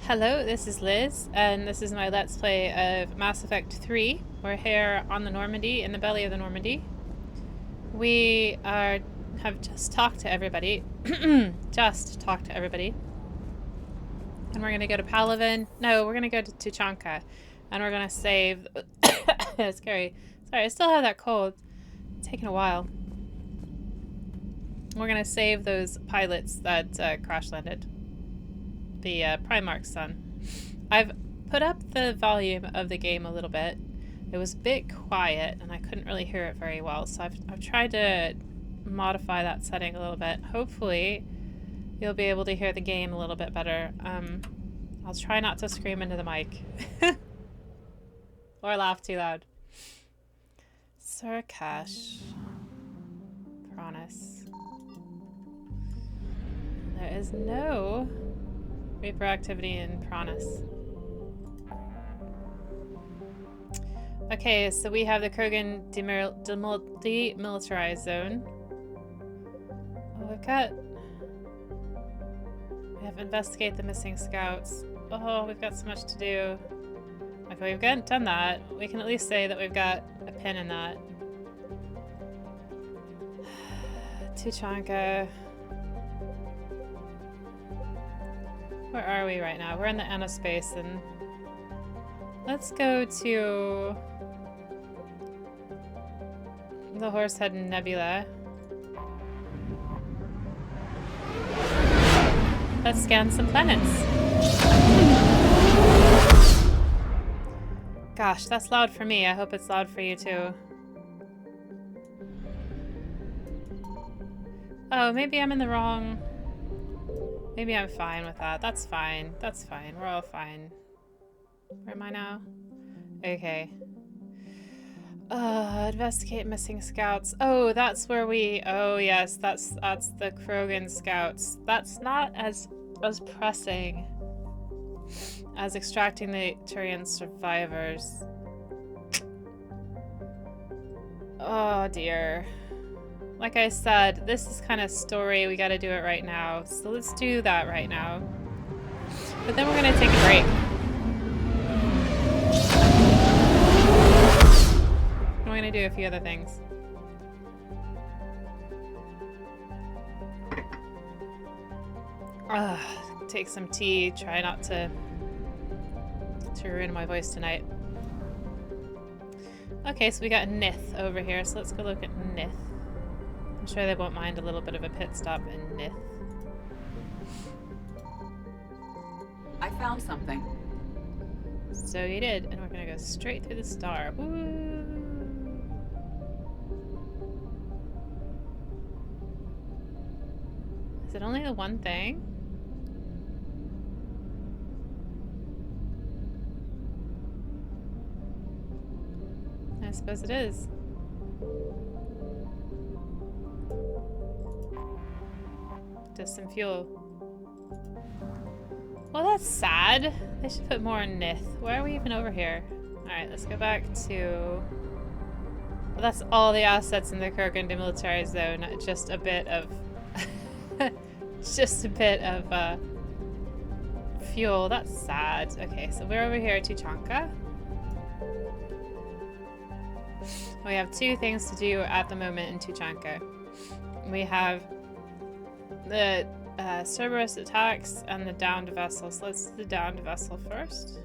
Hello, this is Liz, and this is my Let's Play of Mass Effect 3. We're here on the Normandy, in the belly of the Normandy. We have just talked to everybody. Just talked to everybody. And we're going to go to Palaven. No, we're going to go to Tuchanka. And we're going to save... It's scary. Sorry, I still have that cold. It's taking a while. We're going to save those pilots that crash landed. The Primarch's son. I've put up the volume of the game a little bit. It was a bit quiet and I couldn't really hear it very well, so I've tried to modify that setting a little bit. Hopefully you'll be able to hear the game a little bit better. I'll try not to scream into the mic. Or laugh too loud. Surakash. Promise. There is no Reaper activity in Pranis. Okay, so we have the Krogan demilitarized zone. Oh, we have investigate the missing scouts. Oh, we've got so much to do. Okay, we've done that. We can at least say that we've got a pin in that. Tuchanka. Where are we right now? We're in the Anospace, and let's go to the Horsehead Nebula. Let's scan some planets. Gosh, that's loud for me. I hope it's loud for you too. Oh, maybe I'm in the wrong... Maybe I'm fine with that. That's fine. That's fine. We're all fine. Where am I now? Okay. Investigate missing scouts. Oh, that's where we... Oh, yes. That's the Krogan scouts. That's not as pressing as extracting the Turian survivors. Oh, dear. Like I said, this is kind of story. We gotta do it right now. So let's do that right now. But then we're gonna take a break. And we're gonna do a few other things. Take some tea. Try not to ruin my voice tonight. Okay, so we got Nith over here. So let's go look at Nith. I'm sure they won't mind a little bit of a pit stop in Nith. I found something. So you did, and we're gonna go straight through the star. Woo! Is it only the one thing? I suppose it is. Just some fuel. Well, that's sad. They should put more in Nith. Why are we even over here? Alright, let's go back to... Well, that's all the assets in the Krogan demilitarized zone. Just a bit of... just a bit of, fuel. That's sad. Okay, so we're over here at Tuchanka. We have two things to do at the moment in Tuchanka. We have the Cerberus attacks and the downed vessel. So let's do the downed vessel first.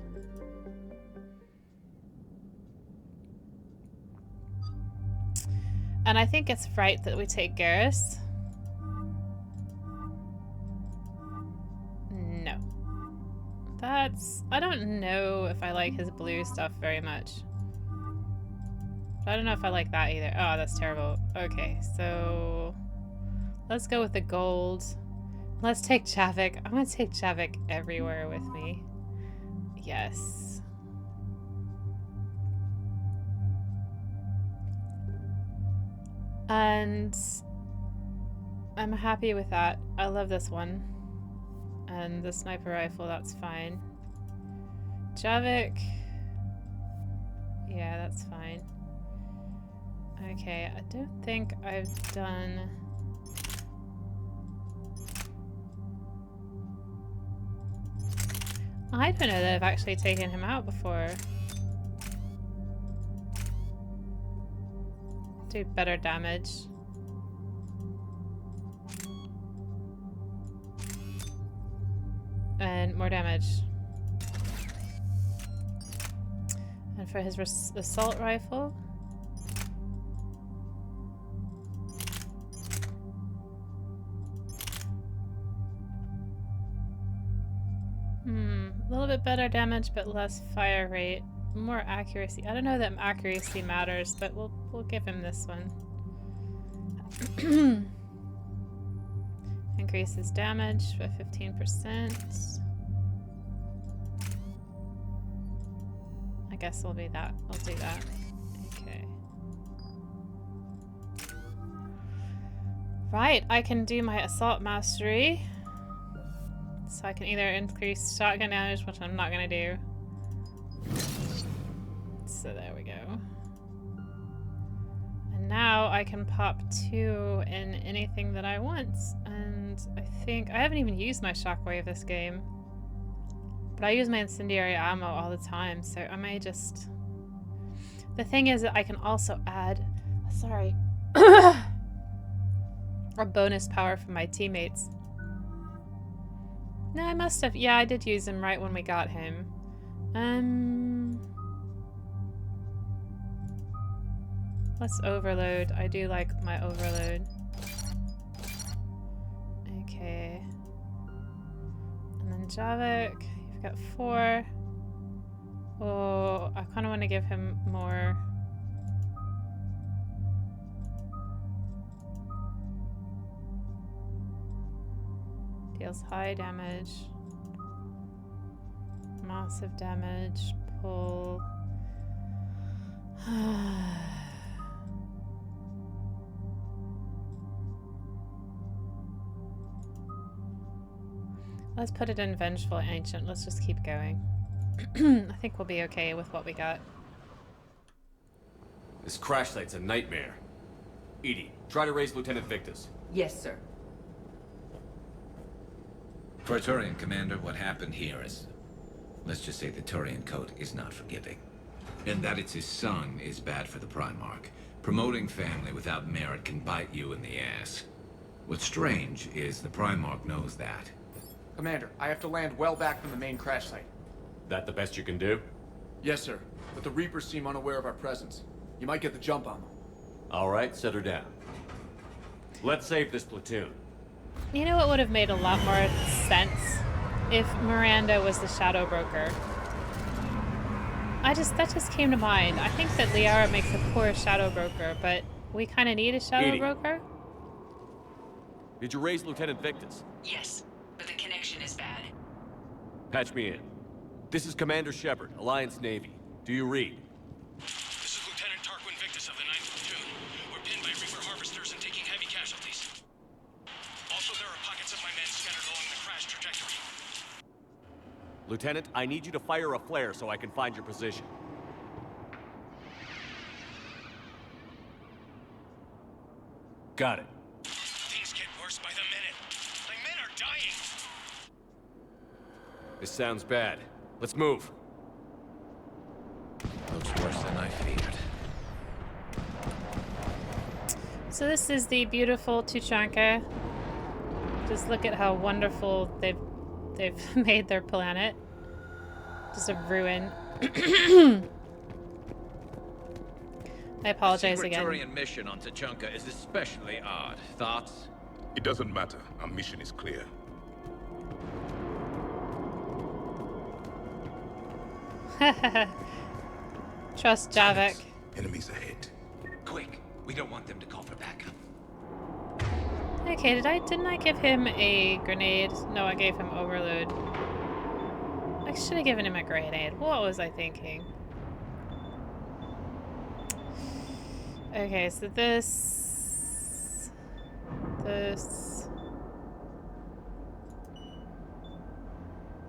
And I think it's right that we take Garrus. No. That's... I don't know if I like his blue stuff very much. I don't know if I like that either. Oh, that's terrible. Okay, so... Let's go with the gold. Let's take Javik. I'm gonna take Javik everywhere with me. Yes. And I'm happy with that. I love this one. And the sniper rifle, that's fine. Javik. Yeah, that's fine. Okay, I don't think I've done... I don't know that I've actually taken him out before. Do better damage. And more damage. And for his assault rifle. A little bit better damage, but less fire rate. More accuracy. I don't know that accuracy matters, but we'll give him this one. Increases damage by 15%. I guess we'll be that. I'll do that. Okay. Right, I can do my assault mastery. So I can either increase shotgun damage, which I'm not gonna do. So there we go. And now I can pop 2 in anything that I want. And I think I haven't even used my shockwave this game. But I use my incendiary ammo all the time, so I may just... The thing is that I can also add... Sorry. a bonus power from my teammates. No, I must have. Yeah, I did use him right when we got him. Let's overload. I do like my overload. Okay. And then Javik, you've got 4. Oh, I kind of want to give him more. Deals high damage. Massive damage. Pull. Let's put it in Vengeful Ancient. Let's just keep going. I think we'll be okay with what we got. This crash site's a nightmare. Edie, try to raise Lieutenant Victus. Yes, sir. Praetorian Commander, what happened here is... Let's just say the Turian Code is not forgiving. And that it's his son is bad for the Primarch. Promoting family without merit can bite you in the ass. What's strange is the Primarch knows that. Commander, I have to land well back from the main crash site. That the best you can do? Yes, sir. But the Reapers seem unaware of our presence. You might get the jump on them. All right, set her down. Let's save this platoon. You know what would have made a lot more sense? If Miranda was the Shadow Broker. That just came to mind. I think that Liara makes a poor Shadow Broker, but we kind of need a Shadow Edie. Broker. Did you raise Lieutenant Victus? Yes, but the connection is bad. Patch me in. This is Commander Shepard, Alliance Navy. Do you read? This is Lieutenant Tarquin Victus of the 9th Platoon. We're pinned by Reaper harvesters and taking heavy casualties. Also, there are pockets of my men scattered along the crash trajectory. Lieutenant, I need you to fire a flare so I can find your position. Got it. Things get worse by the minute. My men are dying. This sounds bad. Let's move. Looks worse than I feared. So this is the beautiful Tuchanka. Just look at how wonderful they've made their planet. Just a ruin. I apologize the again. Turian mission on Tuchanka is especially odd. Thoughts? It doesn't matter. Our mission is clear. Trust Javik. Enemies ahead. Quick, we don't want them to call for backup. Okay, didn't I give him a grenade? No, I gave him overload. I should have given him a grenade. What was I thinking? Okay, so this...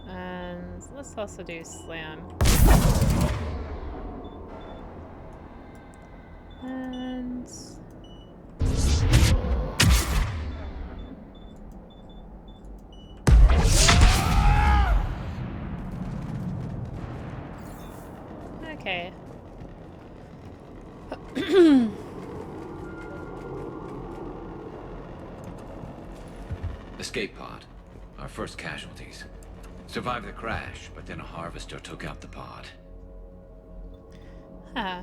And let's also do slam. And... Okay. Escape pod. Our first casualties. Survived the crash, but then a harvester took out the pod. Huh.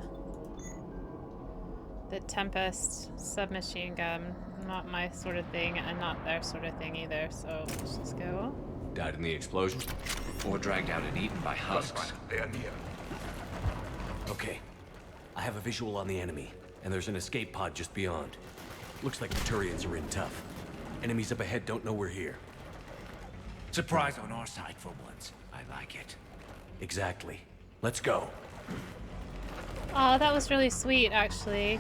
The Tempest submachine gun. Not my sort of thing, and not their sort of thing either, so let's just go. Died in the explosion? Or dragged out and eaten by husks. They are near. Okay. I have a visual on the enemy, and there's an escape pod just beyond. Looks like the Turians are in tough. Enemies up ahead don't know we're here. Surprise on our side for once. I like it. Exactly. Let's go. Oh, that was really sweet, actually.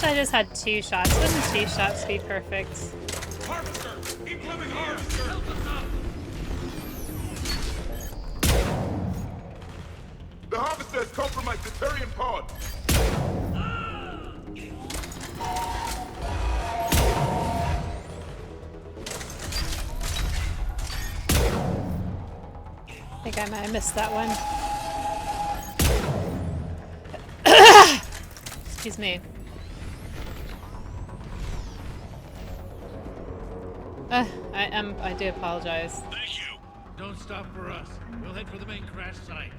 I just had 2 shots. Wouldn't 2 shots be perfect? Harvester! Incoming harvester! Help us up! The harvester has compromised the Turian pod. I think I might have missed that one. Excuse me. I do apologize. Thank you! Don't stop for us. We'll head for the main crash site.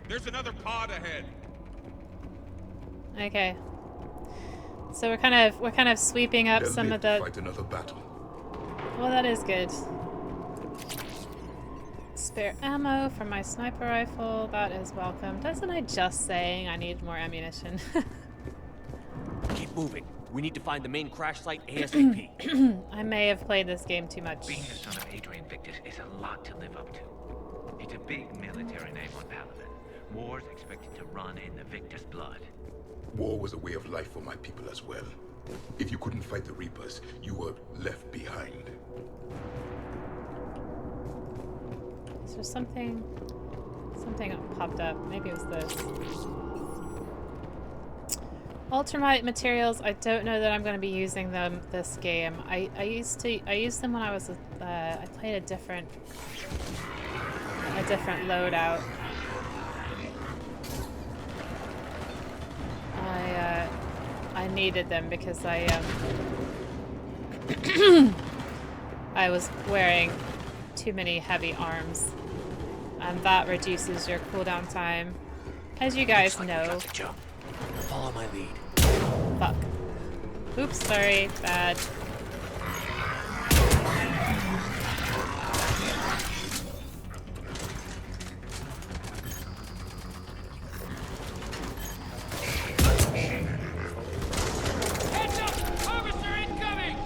There's another pod ahead. Okay. So we're kind of sweeping up They'll some live of to the. fight another battle. Well, that is good. Spare ammo for my sniper rifle. That is welcome. Doesn't I just saying I need more ammunition? Keep moving. We need to find the main crash site ASAP. I may have played this game too much. Being the son of Adrian Victus is a lot to live up to. It's a big military name on Paladin. War's expected to run in the Victus blood. War was a way of life for my people as well. If you couldn't fight the Reapers, you were left behind. Is there something popped up? Maybe it was this. Ultramite materials. I don't know that I'm going to be using them this game. I used them when I was I played a different loadout. I needed them because I was wearing too many heavy arms, and that reduces your cooldown time, as you guys know. Follow my lead. Fuck. Oops, sorry. Bad. Heads up! Harvester incoming!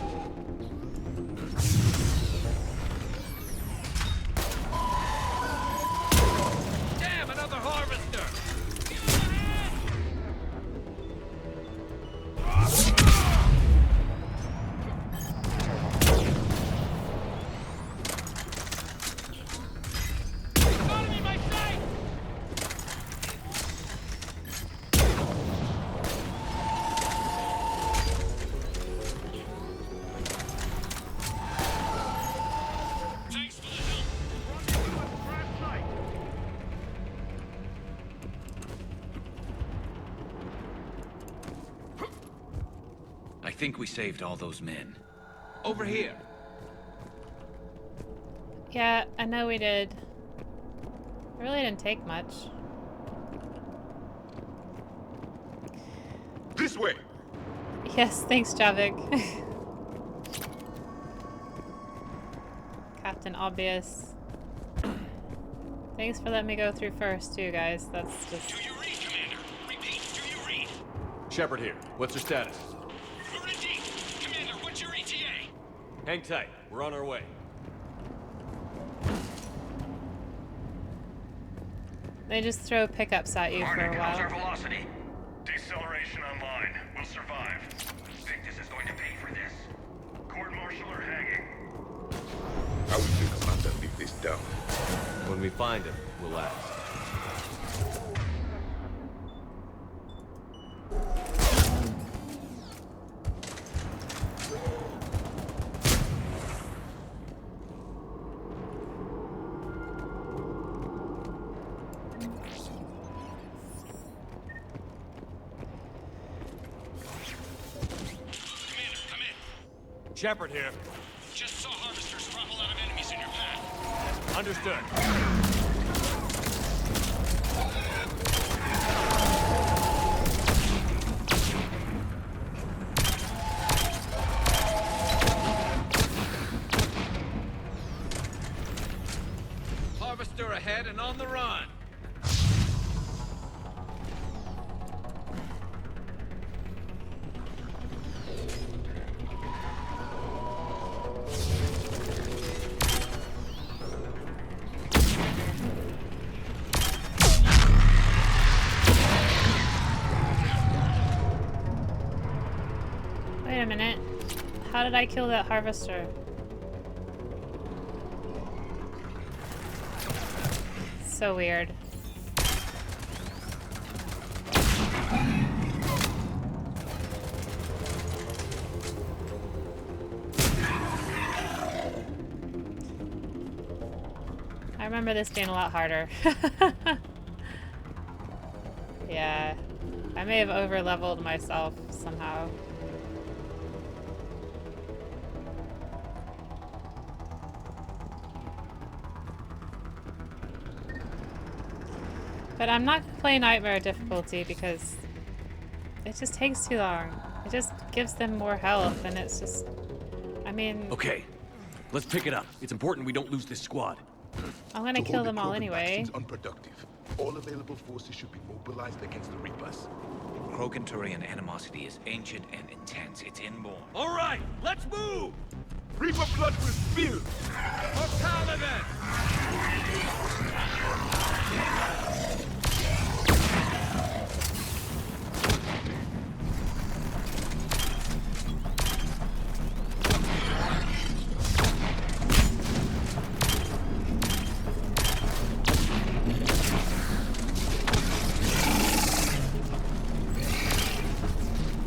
Damn, another harvester! Economy, my sight! Thanks for the help. I think we saved all those men. Over here. Yeah, I know we did. It really didn't take much. This way! Yes, thanks, Javik. Captain Obvious. Thanks for letting me go through first, too, guys. That's just... Do you read, Commander? Repeat, do you read? Shepard here. What's your status? We're in deep. Commander, what's your ETA? Hang tight. We're on our way. They just throw pickups at you for a How's our while. velocity? Deceleration online. We'll survive. Victus is going to pay for this. Court martial or hanging? How will the commander leave this down? When we find him, we'll ask. Commander, come in. Shepard here. Just saw harvesters drop a lot of enemies in your path. Understood. Harvester ahead and on the run. Wait a minute. How did I kill that harvester? So weird. I remember this being a lot harder. Yeah. I may have over-leveled myself somehow. But I'm not gonna play Nightmare difficulty because it just takes too long. It just gives them more health and it's just... I mean... Okay, let's pick it up. It's important we don't lose this squad. I'm gonna kill them all anyway. Unproductive. All available forces should be mobilized against the Reapers. Krogan-Turian animosity is ancient and intense. It's inborn. All right, let's move! Reaper blood will spill! For Paladin!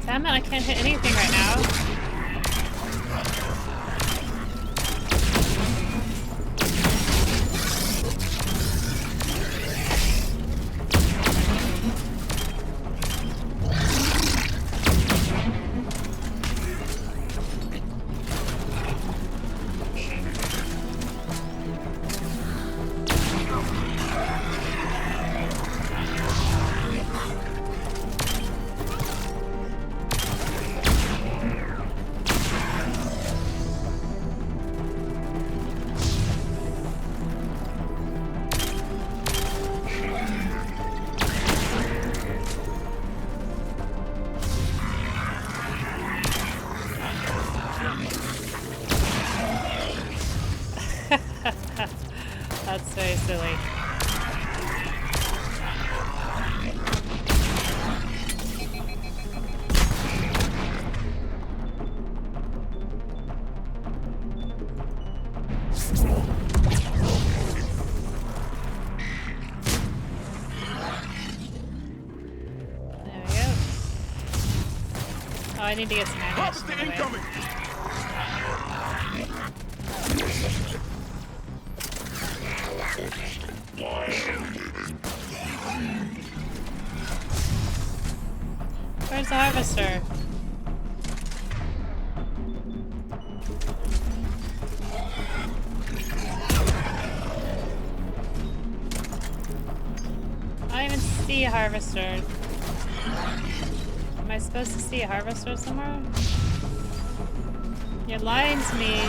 Damn it, I can't hit anything right now. That's very silly. There we go. Oh, I need to get some ammunition by the way. Where's the harvester? I don't even see a harvester. Am I supposed to see a harvester somewhere? You're lying to me.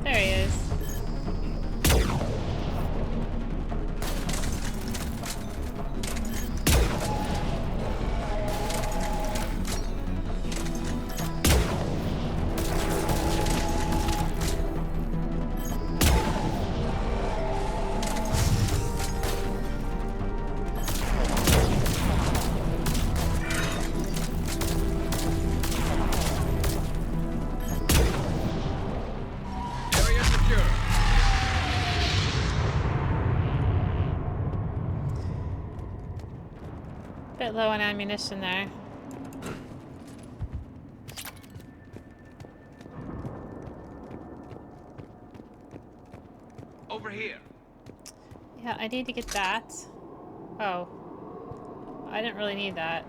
There he is. bit low on ammunition there. Over here. Yeah, I need to get that. Oh. I didn't really need that.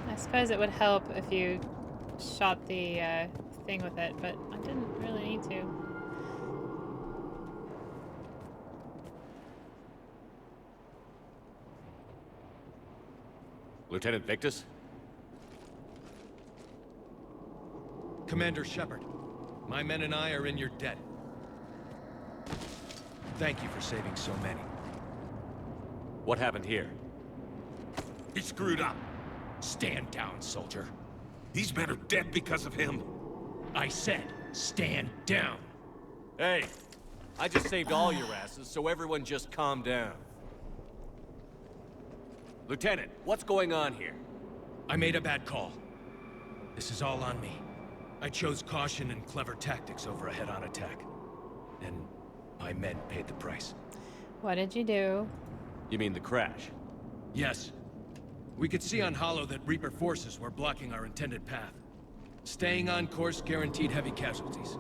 I suppose it would help if you shot the thing with it, but I didn't really need to. Lieutenant Victus? Commander Shepard, my men and I are in your debt. Thank you for saving so many. What happened here? He screwed up. Stand down, soldier. These men are dead because of him. I said, stand down. Hey, I just saved all your asses, so everyone just calm down. Lieutenant, what's going on here? I made a bad call. This is all on me. I chose caution and clever tactics over a head-on attack. And my men paid the price. What did you do? You mean the crash? Yes. We could see on Hollow that Reaper forces were blocking our intended path. Staying on course guaranteed heavy casualties.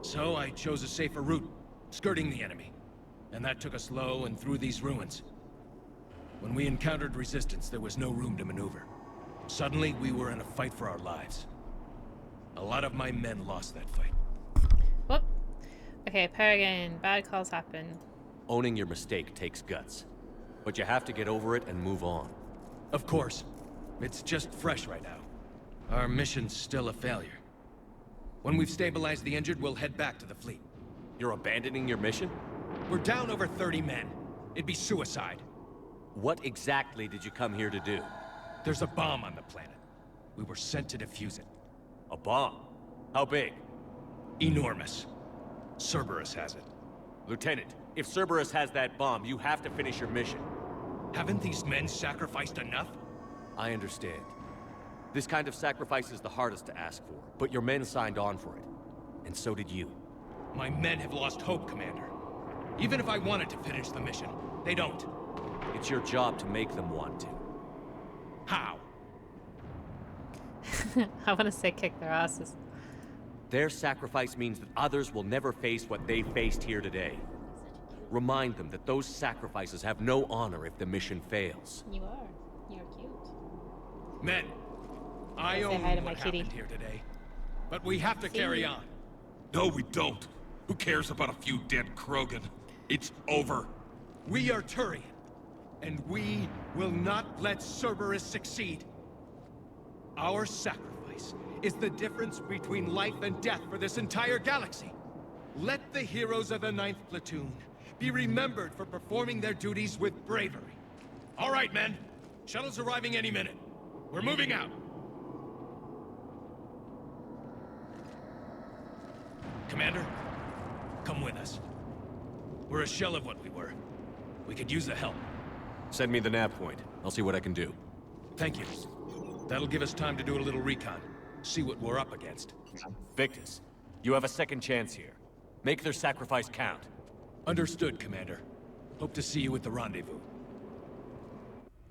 So I chose a safer route, skirting the enemy. And that took us low and through these ruins. When we encountered resistance, there was no room to maneuver. Suddenly, we were in a fight for our lives. A lot of my men lost that fight. Whoop. Okay, Peregrine, bad calls happen. Owning your mistake takes guts. But you have to get over it and move on. Of course. It's just fresh right now. Our mission's still a failure. When we've stabilized the injured, we'll head back to the fleet. You're abandoning your mission? We're down over 30 men. It'd be suicide. What exactly did you come here to do? There's a bomb on the planet. We were sent to defuse it. A bomb? How big? Enormous. Cerberus has it. Lieutenant, if Cerberus has that bomb, you have to finish your mission. Haven't these men sacrificed enough? I understand. This kind of sacrifice is the hardest to ask for, but your men signed on for it. And so did you. My men have lost hope, Commander. Even if I wanted to finish the mission, they don't. It's your job to make them want to. How? I want to say kick their asses. Their sacrifice means that others will never face what they faced here today. Remind them that those sacrifices have no honor if the mission fails. You are. You're cute. Men, I Say own hi to what my kitty. happened here today. But we have to carry on. No, we don't. Who cares about a few dead Krogan? It's over. We are Turian, and we will not let Cerberus succeed. Our sacrifice is the difference between life and death for this entire galaxy. Let the heroes of the 9th Platoon be remembered for performing their duties with bravery. All right, men. Shuttle's arriving any minute. We're moving out. Commander, come with us. We're a shell of what we were. We could use the help. Send me the nav point. I'll see what I can do. Thank you. That'll give us time to do a little recon. See what we're up against. Victus, you have a second chance here. Make their sacrifice count. Understood, Commander. Hope to see you at the rendezvous.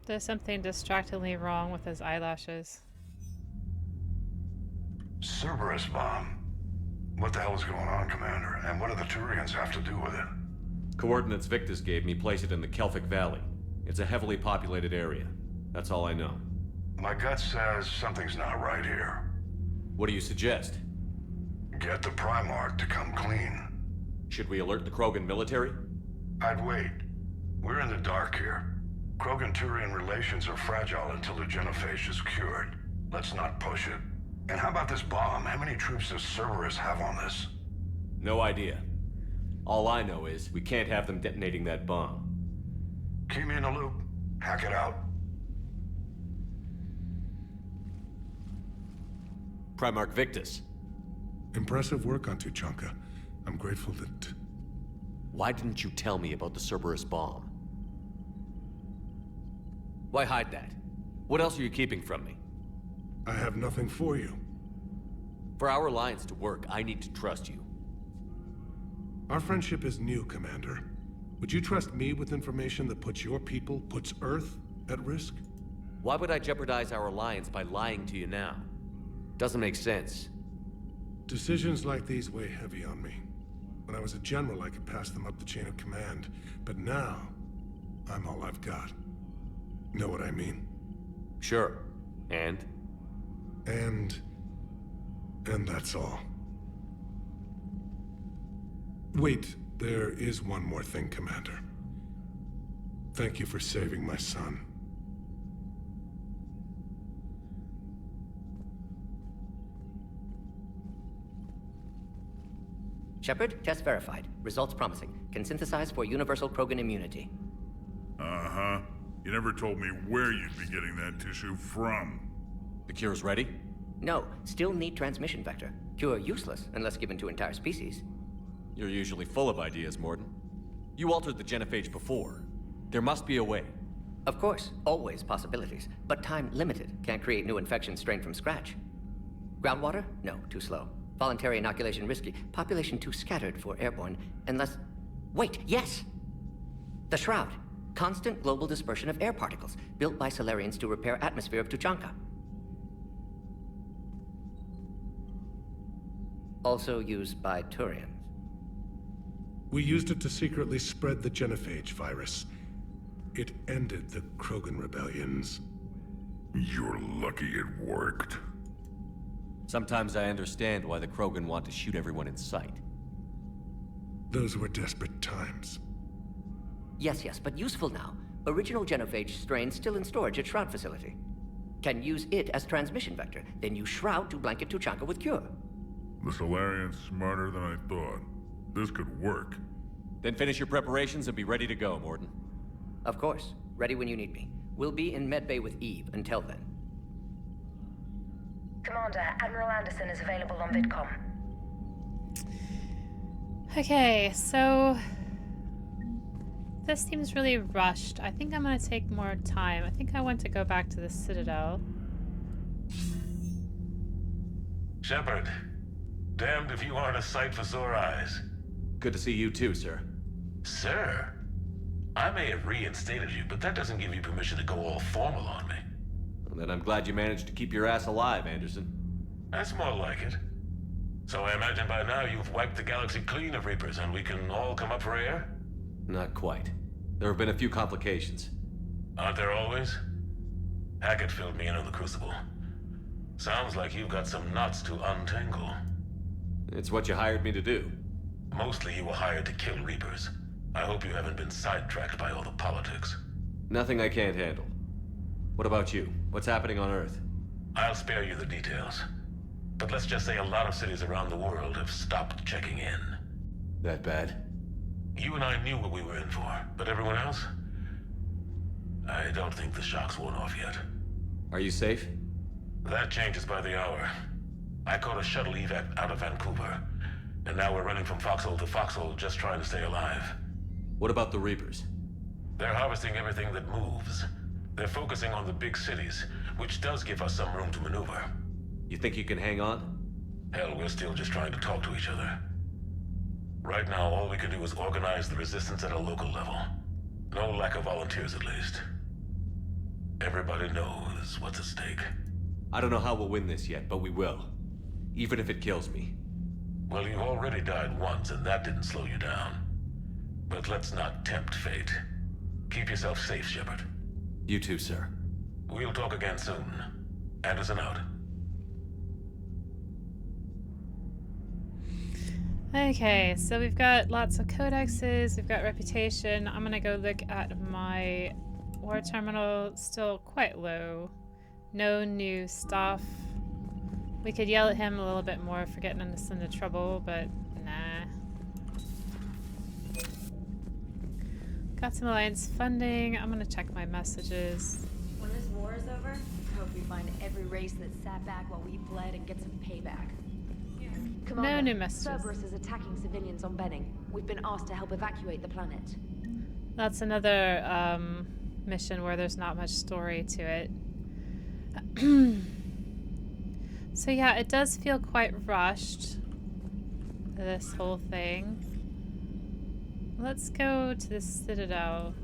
There's something distractingly wrong with his eyelashes. Cerberus bomb. What the hell is going on, Commander? And what do the Turians have to do with it? Coordinates Victus gave me place it in the Kelphic Valley. It's a heavily populated area. That's all I know. My gut says something's not right here. What do you suggest? Get the Primarch to come clean. Should we alert the Krogan military? I'd wait. We're in the dark here. Krogan-Turian relations are fragile until the genophage is cured. Let's not push it. And how about this bomb? How many troops does Cerberus have on this? No idea. All I know is we can't have them detonating that bomb. Keep me in the loop. Hack it out. Primarch Victus. Impressive work on Tuchanka. I'm grateful that... Why didn't you tell me about the Cerberus bomb? Why hide that? What else are you keeping from me? I have nothing for you. For our alliance to work, I need to trust you. Our friendship is new, Commander. Would you trust me with information that puts your people, puts Earth, at risk? Why would I jeopardize our alliance by lying to you now? Doesn't make sense. Decisions like these weigh heavy on me. When I was a general, I could pass them up the chain of command. But now, I'm all I've got. Know what I mean? Sure. And? And that's all. Wait, there is one more thing, Commander. Thank you for saving my son. Shepard, test verified. Results promising. Can synthesize for universal Krogan immunity. Uh-huh. You never told me where you'd be getting that tissue from. The cure's ready? No, still need transmission vector. Cure useless unless given to entire species. You're usually full of ideas, Morden. You altered the genophage before. There must be a way. Of course, always possibilities, but time limited. Can't create new infection strain from scratch. Groundwater? No, too slow. Voluntary inoculation risky. Population too scattered for airborne, unless... Wait, yes! The Shroud. Constant global dispersion of air particles, built by Solarians to repair atmosphere of Tuchanka. Also used by Turians. We used it to secretly spread the genophage virus. It ended the Krogan rebellions. You're lucky it worked. Sometimes I understand why the Krogan want to shoot everyone in sight. Those were desperate times. Yes, but useful now. Original genophage strain still in storage at Shroud facility. Can use it as transmission vector, then use Shroud to blanket Tuchanka with cure. The Solarian's smarter than I thought. This could work. Then finish your preparations and be ready to go, Morden. Of course. Ready when you need me. We'll be in medbay with Eve until then. Commander, Admiral Anderson is available on VidCom. Okay, so... this seems really rushed. I think I'm gonna take more time. I think I want to go back to the Citadel. Shepard, damned if you aren't a sight for sore eyes. Good to see you too, sir. Sir? I may have reinstated you, but that doesn't give you permission to go all formal on me. Well, then I'm glad you managed to keep your ass alive, Anderson. That's more like it. So I imagine by now you've wiped the galaxy clean of Reapers and we can all come up for air? Not quite. There have been a few complications. Aren't there always? Hackett filled me in on the Crucible. Sounds like you've got some knots to untangle. It's what you hired me to do. Mostly you were hired to kill Reapers. I hope you haven't been sidetracked by all the politics. Nothing I can't handle. What about you? What's happening on Earth? I'll spare you the details. But let's just say a lot of cities around the world have stopped checking in. That bad? You and I knew what we were in for, but everyone else? I don't think the shock's worn off yet. Are you safe? That changes by the hour. I caught a shuttle evac out of Vancouver, and now we're running from foxhole to foxhole just trying to stay alive. What about the Reapers? They're harvesting everything that moves. They're focusing on the big cities, which does give us some room to maneuver. You think you can hang on? Hell, we're still just trying to talk to each other. Right now, all we can do is organize the resistance at a local level. No lack of volunteers, at least. Everybody knows what's at stake. I don't know how we'll win this yet, but we will. Even if it kills me. Well, you've already died once, and that didn't slow you down. But let's not tempt fate. Keep yourself safe, Shepard. You too, sir. We'll talk again soon. Anderson out. Okay, so we've got lots of codexes, we've got reputation. I'm gonna go look at my war terminal, still quite low. No new stuff. We could yell at him a little bit more for getting us into trouble, but nah. Got some alliance funding. I'm gonna check my messages. When this war is over, I hope we find every race that sat back while we bled and get some payback. Commander, No new messages. Cerberus is attacking civilians on Benning. We've been asked to help evacuate the planet. That's another mission where there's not much story to it. So yeah, it does feel quite rushed, this whole thing. Let's go to the Citadel.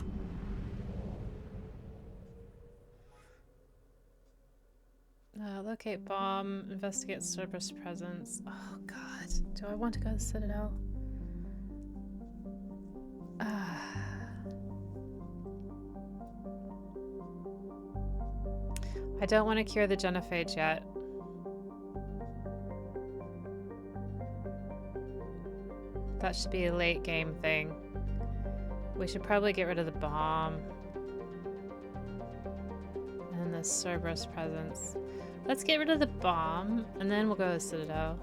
Locate bomb, investigate Cerberus presence. Oh god, do I want to go to the Citadel? I don't want to cure the genophage yet. That should be a late game thing. We should probably get rid of the bomb. And the Cerberus presence. Let's get rid of the bomb, and then we'll go to the Citadel.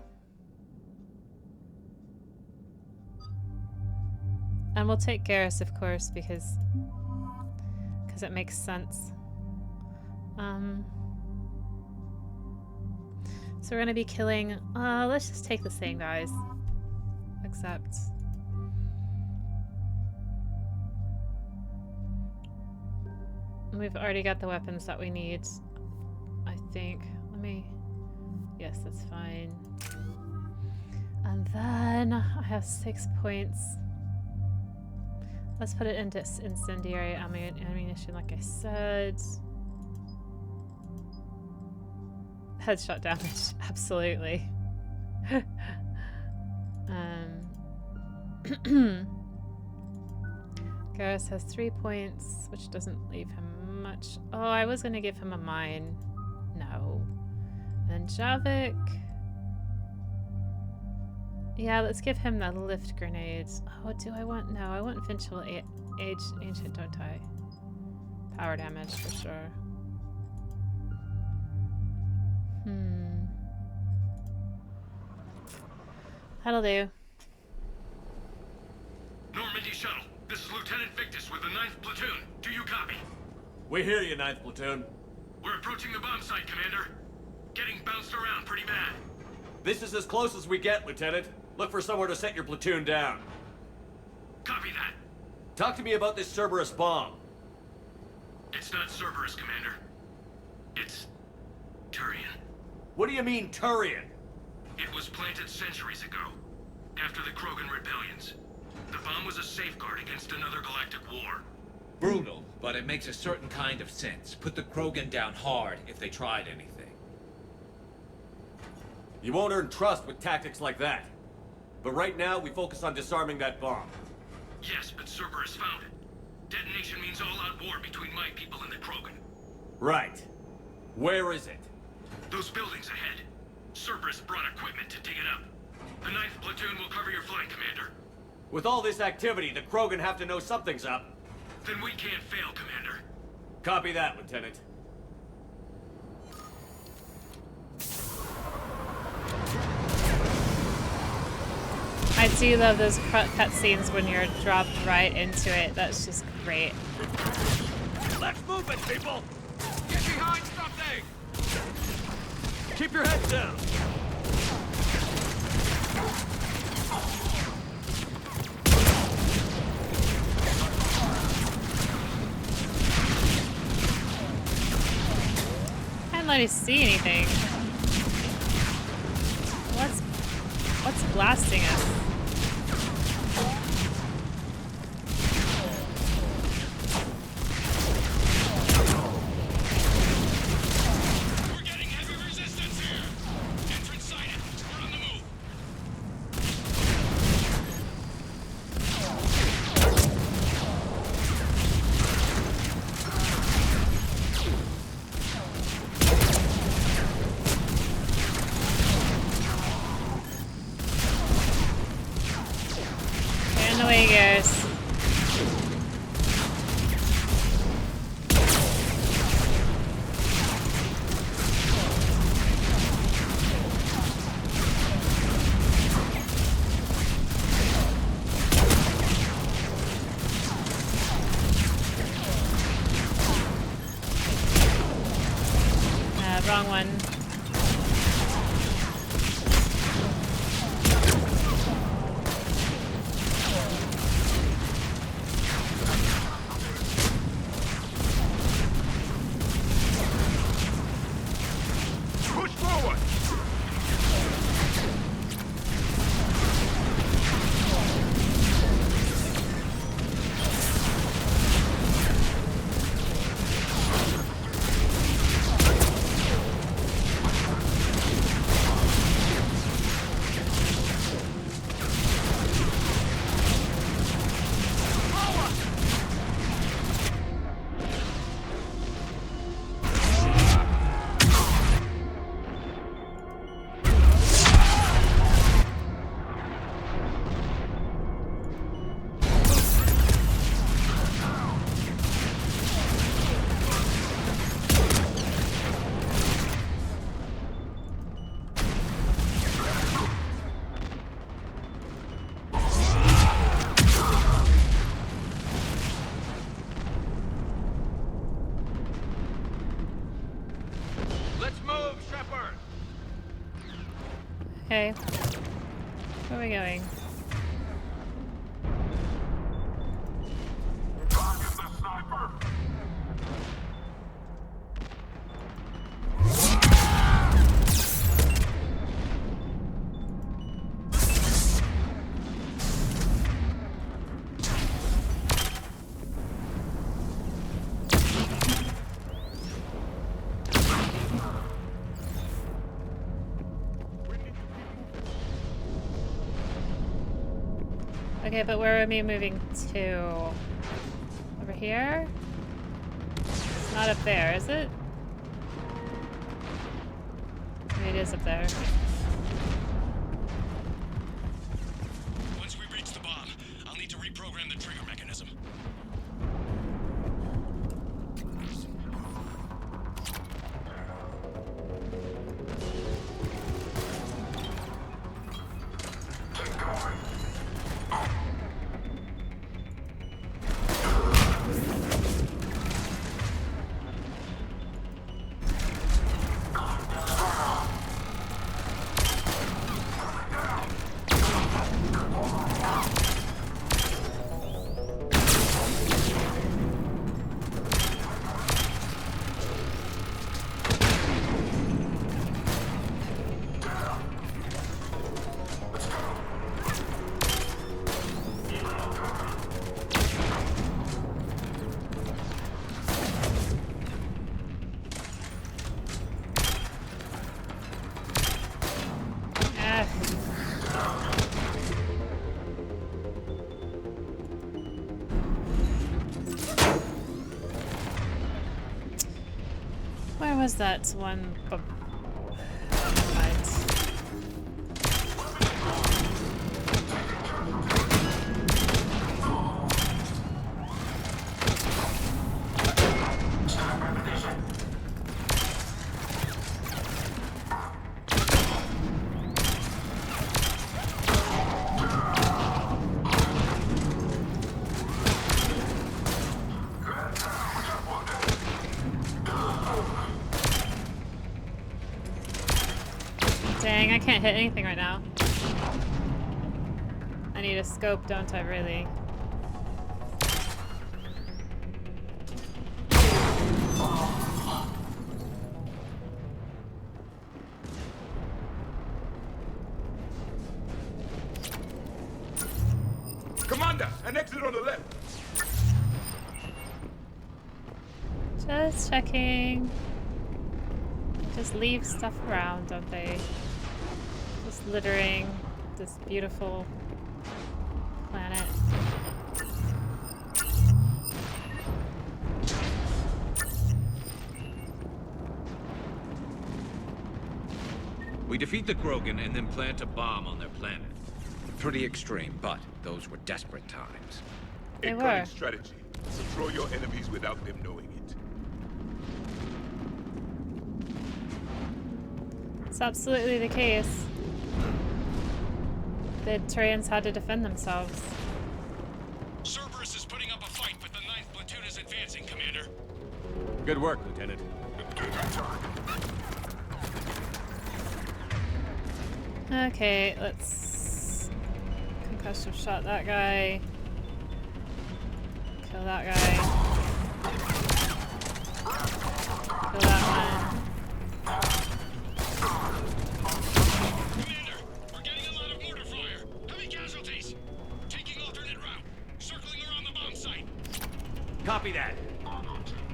And we'll take Garrus, of course, because it makes sense. So we're gonna be killing. Let's just take this thing, guys. Accept. We've already got the weapons that we need, I think. Let me... Yes, that's fine. And then I have 6 points. Let's put it into incendiary ammunition, like I said. Headshot damage, absolutely. Garrus has 3 points, which doesn't leave him much. Oh, I was gonna give him a mine. No. And Javik. Yeah, let's give him the lift grenades. Oh, do I want... No, I want Finchel Ancient, don't I? Power damage for sure. That'll do. Normandy shuttle. This is Lieutenant Victus with the 9th Platoon. Do you copy? We hear you, 9th Platoon. We're approaching the bomb site, Commander. Getting bounced around pretty bad. This is as close as we get, Lieutenant. Look for somewhere to set your platoon down. Copy that. Talk to me about this Cerberus bomb. It's not Cerberus, Commander. It's... Turian. What do you mean, Turian? It was planted centuries ago, after the Krogan rebellions. The bomb was a safeguard against another galactic war. Brutal, but it makes a certain kind of sense. Put the Krogan down hard if they tried anything. You won't earn trust with tactics like that. But right now, we focus on disarming that bomb. Yes, but Cerberus found it. Detonation means all-out war between my people and the Krogan. Right. Where is it? Those buildings ahead. Cerberus brought equipment to dig it up. The 9th Platoon will cover your flank, Commander. With all this activity, the Krogan have to know something's up. Then we can't fail, Commander. Copy that, Lieutenant. I do love those cutscenes when you're dropped right into it. That's just great. Let's move it, people! Get behind something! Keep your heads down! I don't really see anything. What's blasting us? We're getting heavy resistance here! Entrance sighted. We're on the move. Get in the way, guys. Wrong one. Push forward! Okay. Where are we going? Okay, but where are we moving to? Over here? It's not up there, is it? Maybe it is up there. Once we reach the bomb, I'll need to reprogram the trigger mechanism. Where was that one? Dang, I can't hit anything right now. I need a scope, don't I, really? Commander, an exit on the left. Just checking. Just leave stuff around, don't they? Just littering this beautiful planet. We defeat the Krogan and then plant a bomb on their planet. Pretty extreme, but those were desperate times. They A were. cunning strategy. Control your enemies without them knowing it. It's absolutely the case. The Turians had to defend themselves. Cerberus is putting up a fight, but the 9th platoon is advancing, Commander. Good work, Lieutenant. Okay, let's concussive shot that guy. Kill that guy. Kill that one. Commander, we're getting a lot of mortar fire. Heavy casualties. Taking alternate route. Circling around the bomb site. Copy that.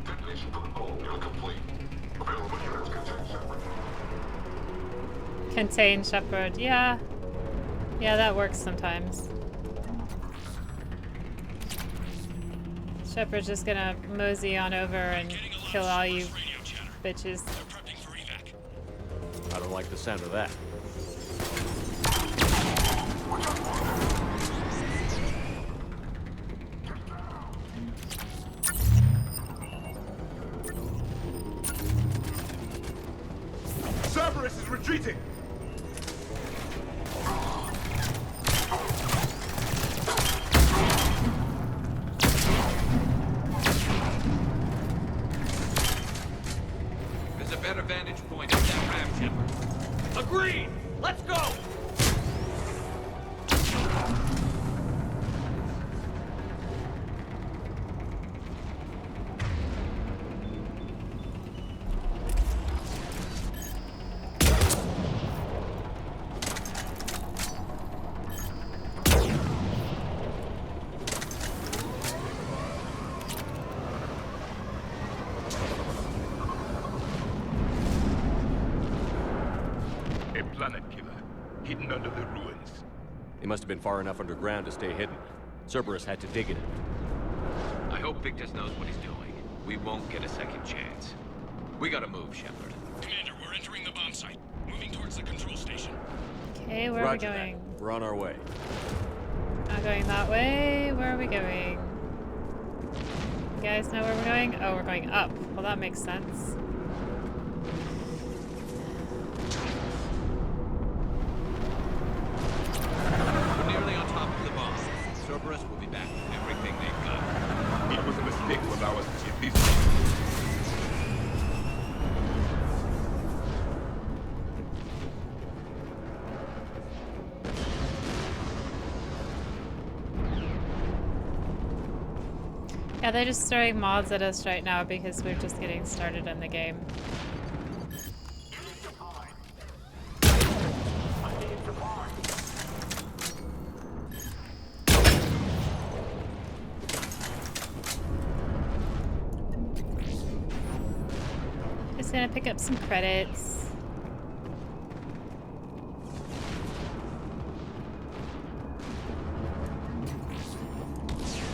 Detonation protocol complete. Available units contain Shepard. Contain Shepard. Yeah. Yeah, that works sometimes. Shepard's just gonna mosey on over and kill all you bitches. I don't like the sound of that. Cerberus is retreating. There's a better vantage point at that ramp, Shepard. Agreed! Let's go! A planet killer, hidden under the ruins. They must have been far enough underground to stay hidden. Cerberus had to dig it. I hope Victus knows what he's doing. We won't get a second chance. We gotta move, Shepard. Commander, we're entering the bomb site. Moving towards the control station. Okay, where are we going? That. We're on our way. Not going that way. Where are we going? You guys know where we're going? Oh, we're going up. Well, that makes sense. We're nearly on top of the bomb. Cerberus will be back with everything they've got. It was a mistake to allow us to get these. Yeah, they're just throwing mods at us right now because we're just getting started in the game. Just gonna pick up some credits.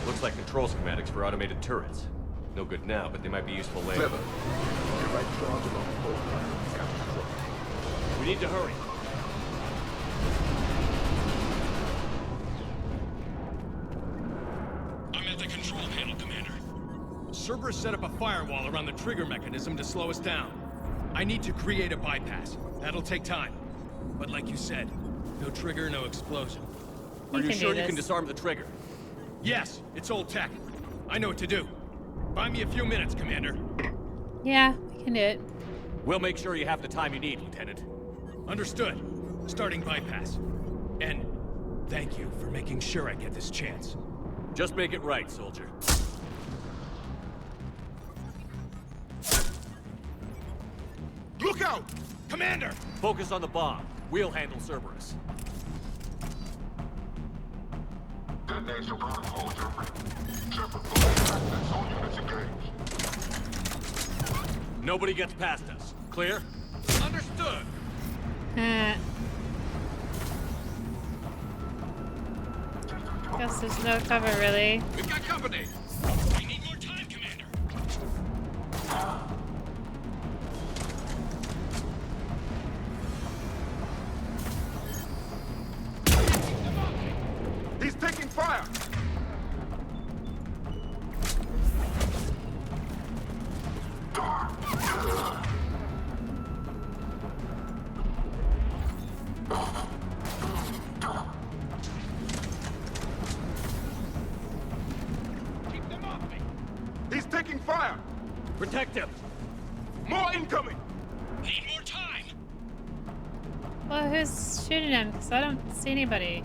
Looks like control schematics for automated turrets. No good now, but they might be useful later. Clever. If I charge along the whole line, capture trouble. We need to hurry. I'm at the control panel, Commander. Cerberus set up a firewall around the trigger mechanism to slow us down. I need to create a bypass. That'll take time. But like you said, no trigger, no explosion. Are you sure you can disarm the trigger? Yes, it's old tech. I know what to do. Buy me a few minutes, Commander. Yeah, we can do it. We'll make sure you have the time you need, Lieutenant. Understood. Starting bypass. And thank you for making sure I get this chance. Just make it right, soldier. Look out! Commander! Focus on the bomb. We'll handle Cerberus. Detonate your burn hole, Jeffrey. Shepard, that's all units engaged. Nobody gets past us. Clear? Understood. Guess there's no cover, really. We've got company. We need more time, Commander. He's taking fire! Keep them off me. He's taking fire! Protect him! More incoming! Need more time. Well, who's shooting him? Because I don't see anybody.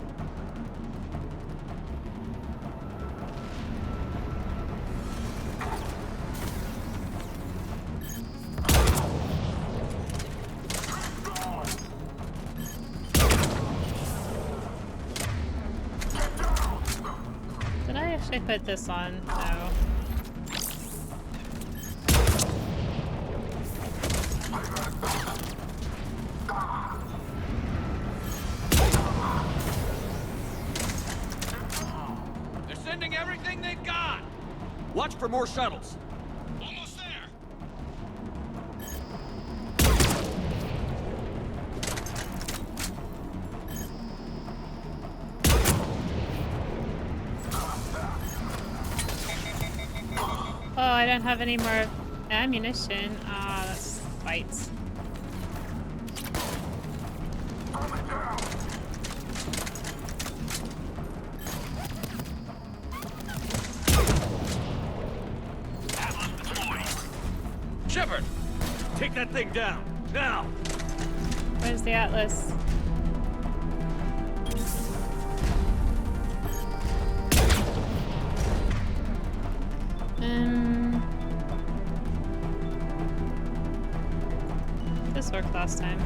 Did I actually put this on? No. They're sending everything they've got. Watch for more shuttles. Almost there. Oh, I don't have any more ammunition. Ah, that's fight. Shepard! Take that thing down! Now! Where's the Atlas? This worked last time.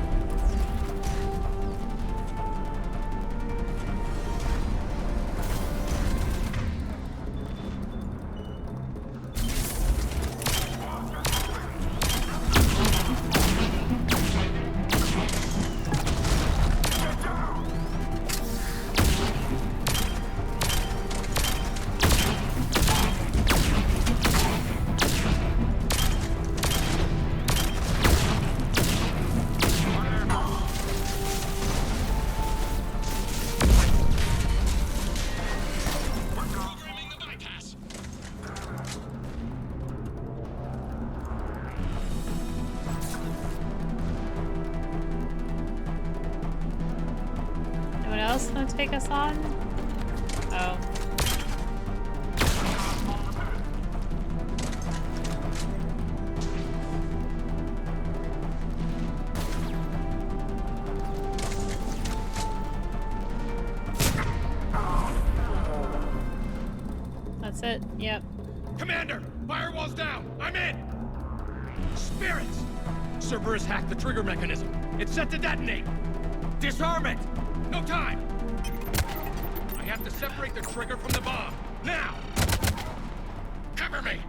Else gonna take us on? Oh. That's it. Yep. Commander! Firewall's down! I'm in! Spirits! Cerberus hacked the trigger mechanism. It's set to detonate! Disarm it! No time! I have to separate the trigger from the bomb. Now! Cover me!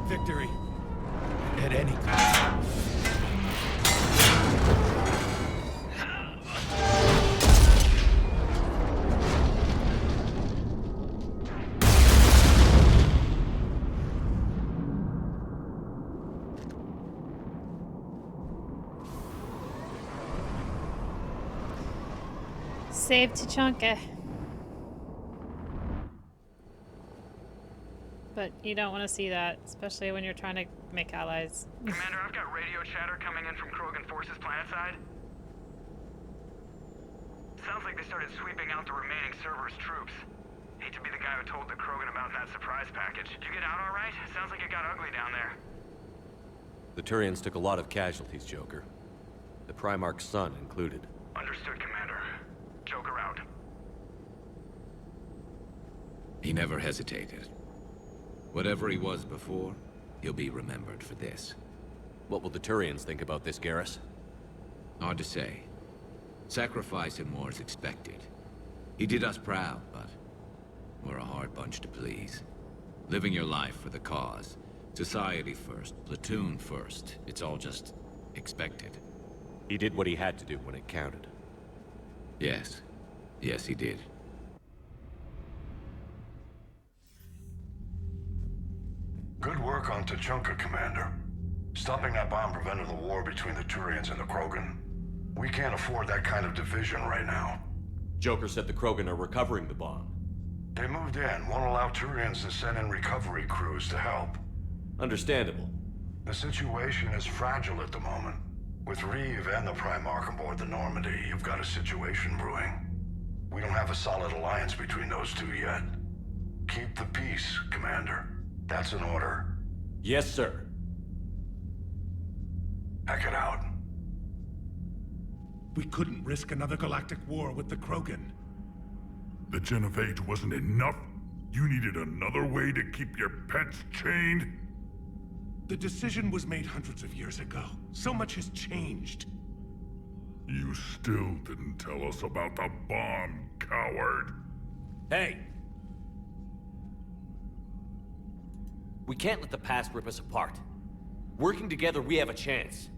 Victory. At any cost. Save Tachanka. But you don't want to see that, especially when you're trying to make allies. Commander, I've got radio chatter coming in from Krogan forces planetside. Sounds like they started sweeping out the remaining Cerberus troops. Hate to be the guy who told the Krogan about that surprise package. Did you get out all right? Sounds like it got ugly down there. The Turians took a lot of casualties, Joker. The Primarch's son included. Understood, Commander. Joker out. He never hesitated. Whatever he was before, he'll be remembered for this. What will the Turians think about this, Garrus? Hard to say. Sacrifice in war is expected. He did us proud, but we're a hard bunch to please. Living your life for the cause. Society first, platoon first. It's all just expected. He did what he had to do when it counted. Yes. Yes, he did. Good work on Tachanka, Commander. Stopping that bomb prevented the war between the Turians and the Krogan. We can't afford that kind of division right now. Joker said the Krogan are recovering the bomb. They moved in, won't allow Turians to send in recovery crews to help. Understandable. The situation is fragile at the moment. With Reeve and the Primarch aboard the Normandy, you've got a situation brewing. We don't have a solid alliance between those two yet. Keep the peace, Commander. That's an order. Yes, sir. Heck it out. We couldn't risk another galactic war with the Krogan. The Genophage wasn't enough? You needed another way to keep your pets chained? The decision was made hundreds of years ago. So much has changed. You still didn't tell us about the bomb, coward. Hey! We can't let the past rip us apart. Working together, we have a chance.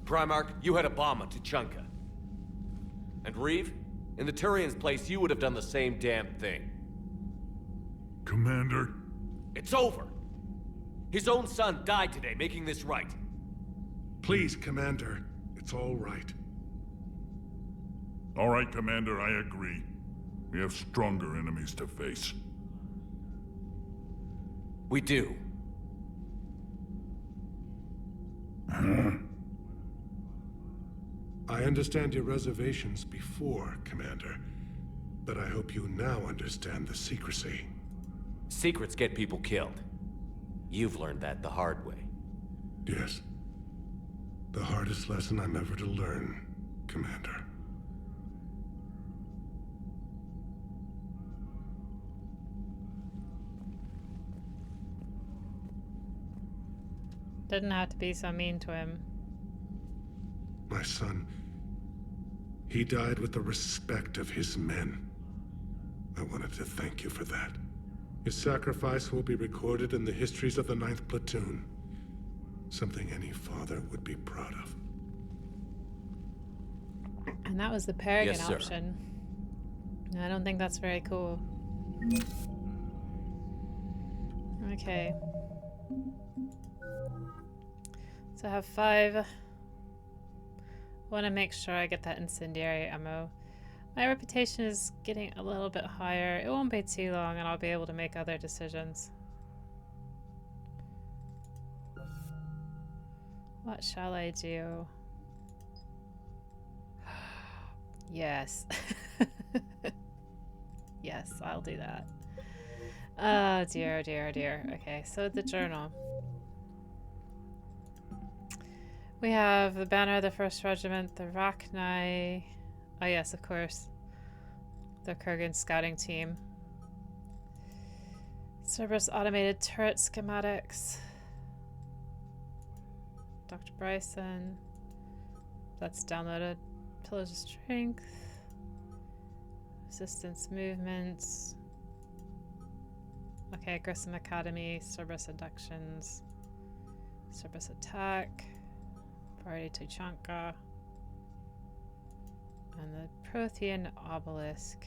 Primarch, you had a bomb on Tuchanka. And Reeve, in the Turian's place, you would have done the same damn thing. Commander? It's over! His own son died today, making this right. Please, Commander. It's all right. All right, Commander, I agree. We have stronger enemies to face. We do. I understand your reservations before, Commander. But I hope you now understand the secrecy. Secrets get people killed. You've learned that the hard way. Yes. The hardest lesson I'm ever to learn, Commander. Didn't have to be so mean to him. My son, he died with the respect of his men. I wanted to thank you for that. His sacrifice will be recorded in the histories of the 9th Platoon. Something any father would be proud of. And that was the Peregrine Yes, sir. option. I don't think that's very cool. Okay. So I have 5. Want to make sure I get that incendiary ammo. My reputation is getting a little bit higher. It won't be too long and I'll be able to make other decisions. What shall I do? Yes. Yes, I'll do that. Oh dear, oh dear, oh dear. Okay, so the journal. We have the banner of the 1st Regiment, the Rachni. Oh yes, of course. The Kurgan scouting team. Cerberus automated turret schematics. Dr. Bryson. That's downloaded. Pillars of Strength. Resistance movements. Okay, Grissom Academy. Cerberus inductions. Cerberus attack. Priority Tuchanka. And the Prothean obelisk.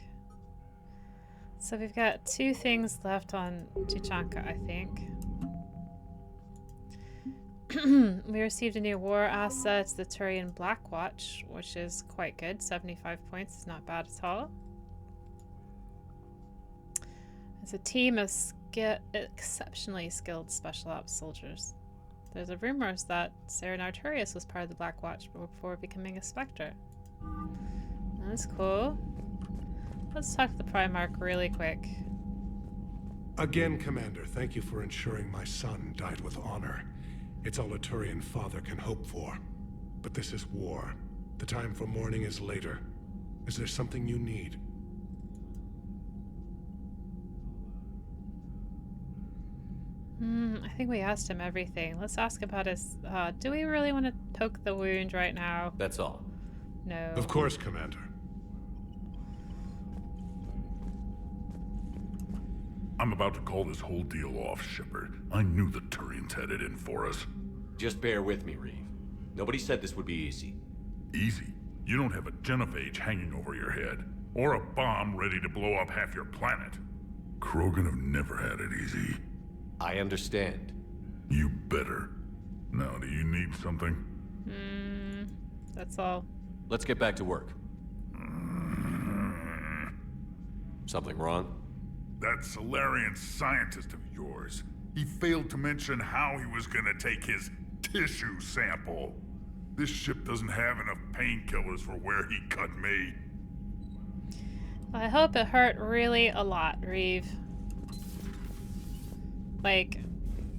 So we've got 2 things left on Tuchanka, I think. We received a new war asset, the Turian Blackwatch, which is quite good. 75 points is not bad at all. It's a team of exceptionally skilled special ops soldiers. There's a rumors that Saren Arturius was part of the Blackwatch before becoming a Spectre. That's cool. Let's talk to the Primarch really quick. Again, Commander, thank you for ensuring my son died with honor. It's all a Turian father can hope for. But this is war. The time for mourning is later. Is there something you need? I think we asked him everything. Let's ask about his... do we really want to poke the wound right now? That's all. No. Of course, Commander. I'm about to call this whole deal off, Shepard. I knew the Turians had it in for us. Just bear with me, Reeve. Nobody said this would be easy. Easy? You don't have a genophage hanging over your head. Or a bomb ready to blow up half your planet. Krogan have never had it easy. I understand. You better. Now, do you need something? That's all. Let's get back to work. Something wrong? That Solarian scientist of yours. He failed to mention how he was gonna take his tissue sample. This ship doesn't have enough painkillers for where he cut me. I hope it hurt really a lot, Reeve. Like,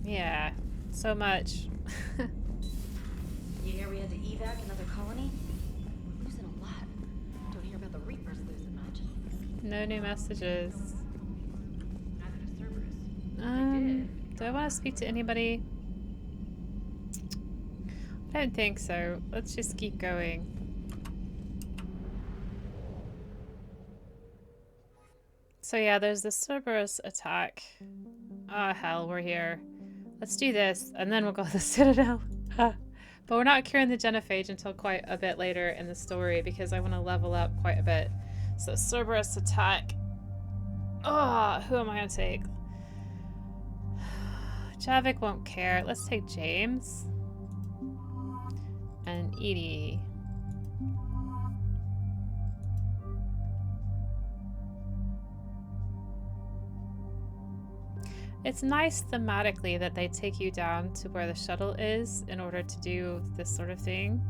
yeah, so much. You hear we had to evac another colony? We're losing a lot. Don't hear about the Reapers losing much. No new messages. Neither does Cerberus. Do I want to speak to anybody? I don't think so. Let's just keep going. So yeah, there's the Cerberus attack. Ah, hell, we're here. Let's do this, and then we'll go to the Citadel. But we're not curing the genophage until quite a bit later in the story because I want to level up quite a bit. So Cerberus attack. Ah, who am I gonna take? Javik won't care. Let's take James. And Edie. It's nice thematically that they take you down to where the shuttle is in order to do this sort of thing.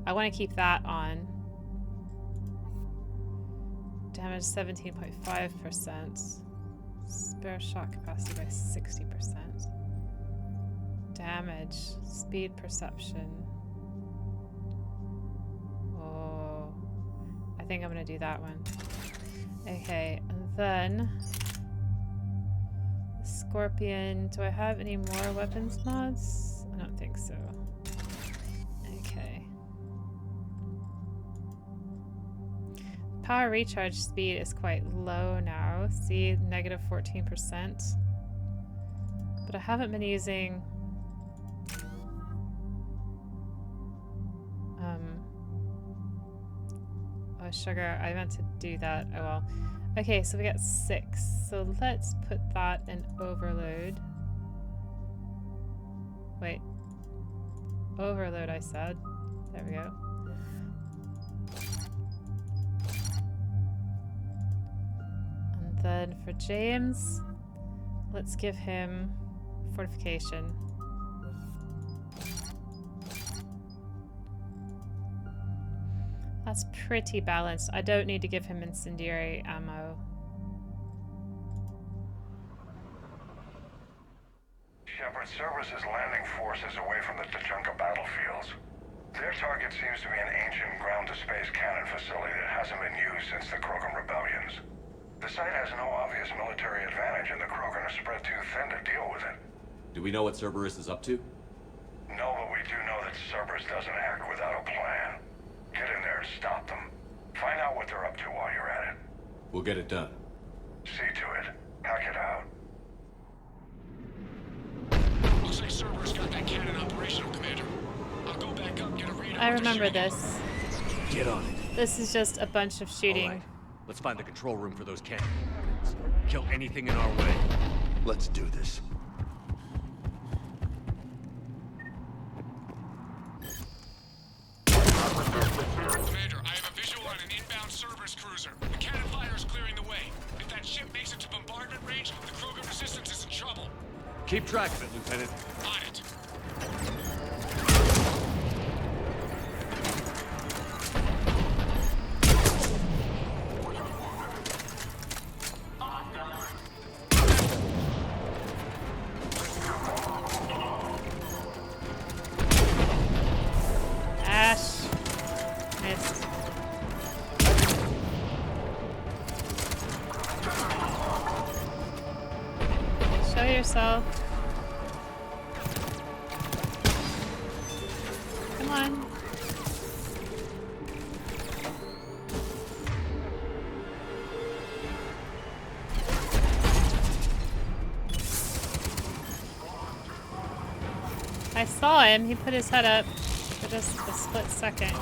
I want to keep that on. Damage 17.5%. Spare shot capacity by 60%. Damage. Speed perception. Oh. I think I'm going to do that one. Okay, and then Scorpion. Do I have any more weapons mods? I don't think so. Okay. Power recharge speed is quite low now. See, negative 14%. But I haven't been using oh, sugar. I meant to do that. Oh well. Okay, so we got 6. So let's put that in overload. Wait. Overload, I said. There we go. And then for James, let's give him fortification. That's pretty balanced. I don't need to give him incendiary ammo. Shepard, Cerberus is landing forces away from the Tachanka battlefields. Their target seems to be an ancient ground-to-space cannon facility that hasn't been used since the Krogan rebellions. The site has no obvious military advantage, and the Krogan are spread too thin to deal with it. Do we know what Cerberus is up to? No, but we do know that Cerberus doesn't act without a plan. Get in there and stop them. Find out what they're up to while you're at it. We'll get it done. See to it. Hack it out. Looks like Cerberus got that cannon operational, Commander. I'll go back up, get a read. I remember this. Get on it. This is just a bunch of shooting. All right. Let's find the control room for those cannons. Kill anything in our way. Let's do this. Commander, I have a visual on an inbound Cerberus cruiser. The cannon fire is clearing the way. If that ship makes it to bombardment range, the Krogan resistance is in trouble. Keep track of it, Lieutenant. On it. Ash. Missed. Show yourself. Come on. I saw him. He put his head up for just a split second.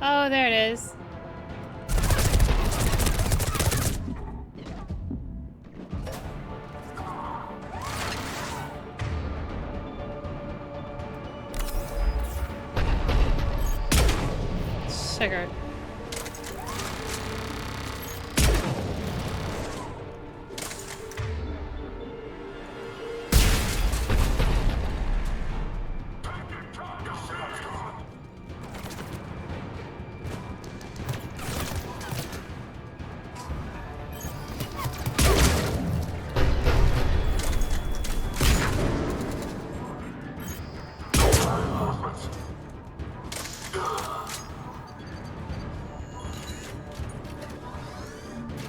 Oh, there it is. Sugar.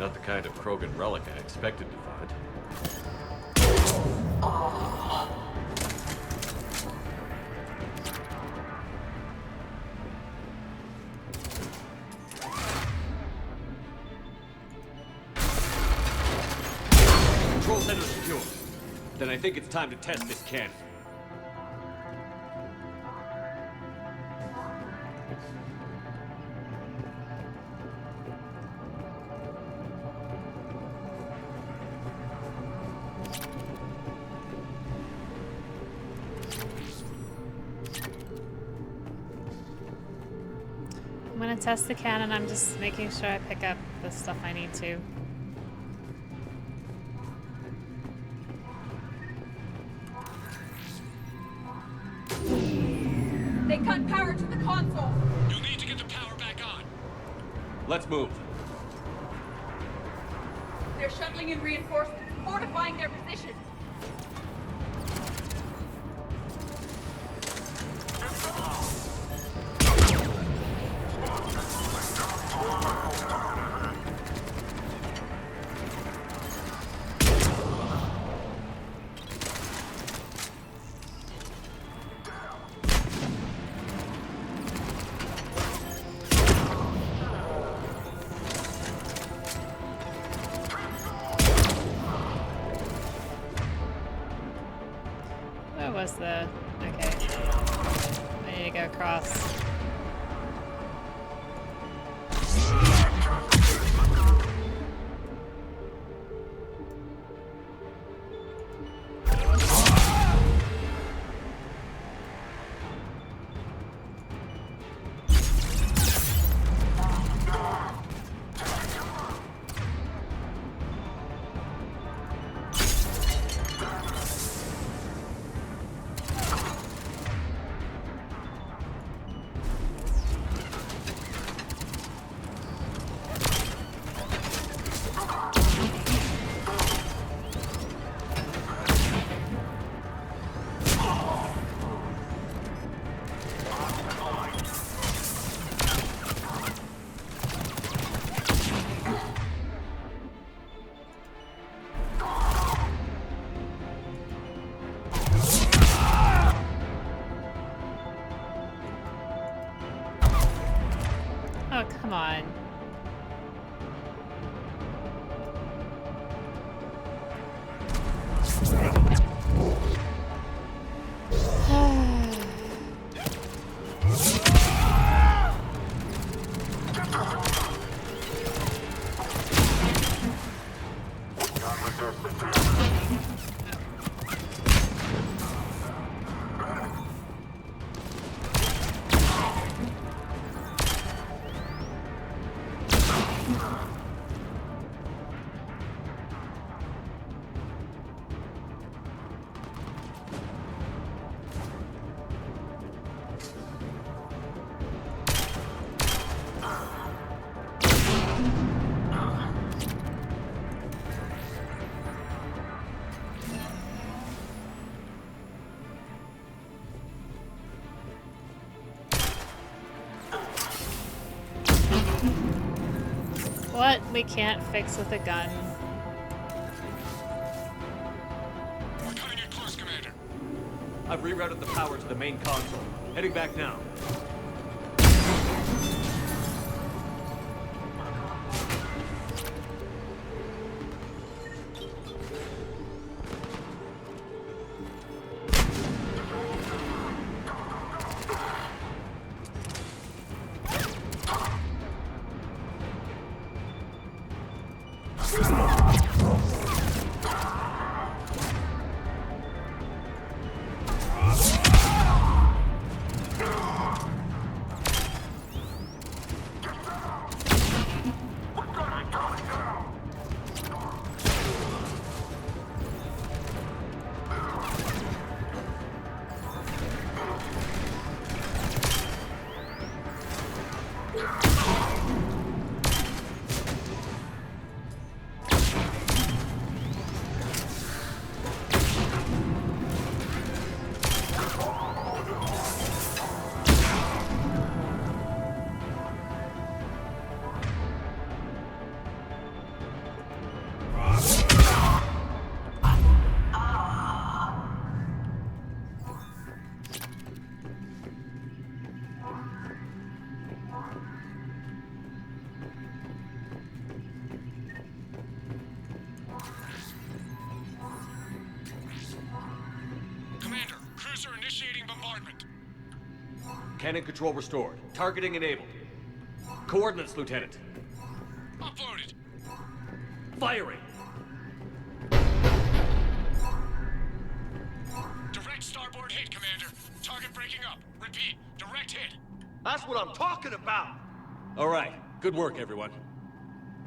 Not the kind of Krogan relic I expected to find. Control center secure. Then I think it's time to test this cannon. I'm gonna test the cannon. I'm just making sure I pick up the stuff I need to. They cut power to the console. You'll need to get the power back on. Let's move. They're shuttling in reinforcements, fortifying their position. Where was the... Okay. I need to go across. Oh, come on. What we can't fix with a gun. We're coming in close, Commander. I've rerouted the power to the main console. Heading back now. Cannon control restored. Targeting enabled. Coordinates, Lieutenant. Uploaded. Firing! Direct starboard hit, Commander. Target breaking up. Repeat, direct hit. That's what I'm talking about! Alright, good work, everyone.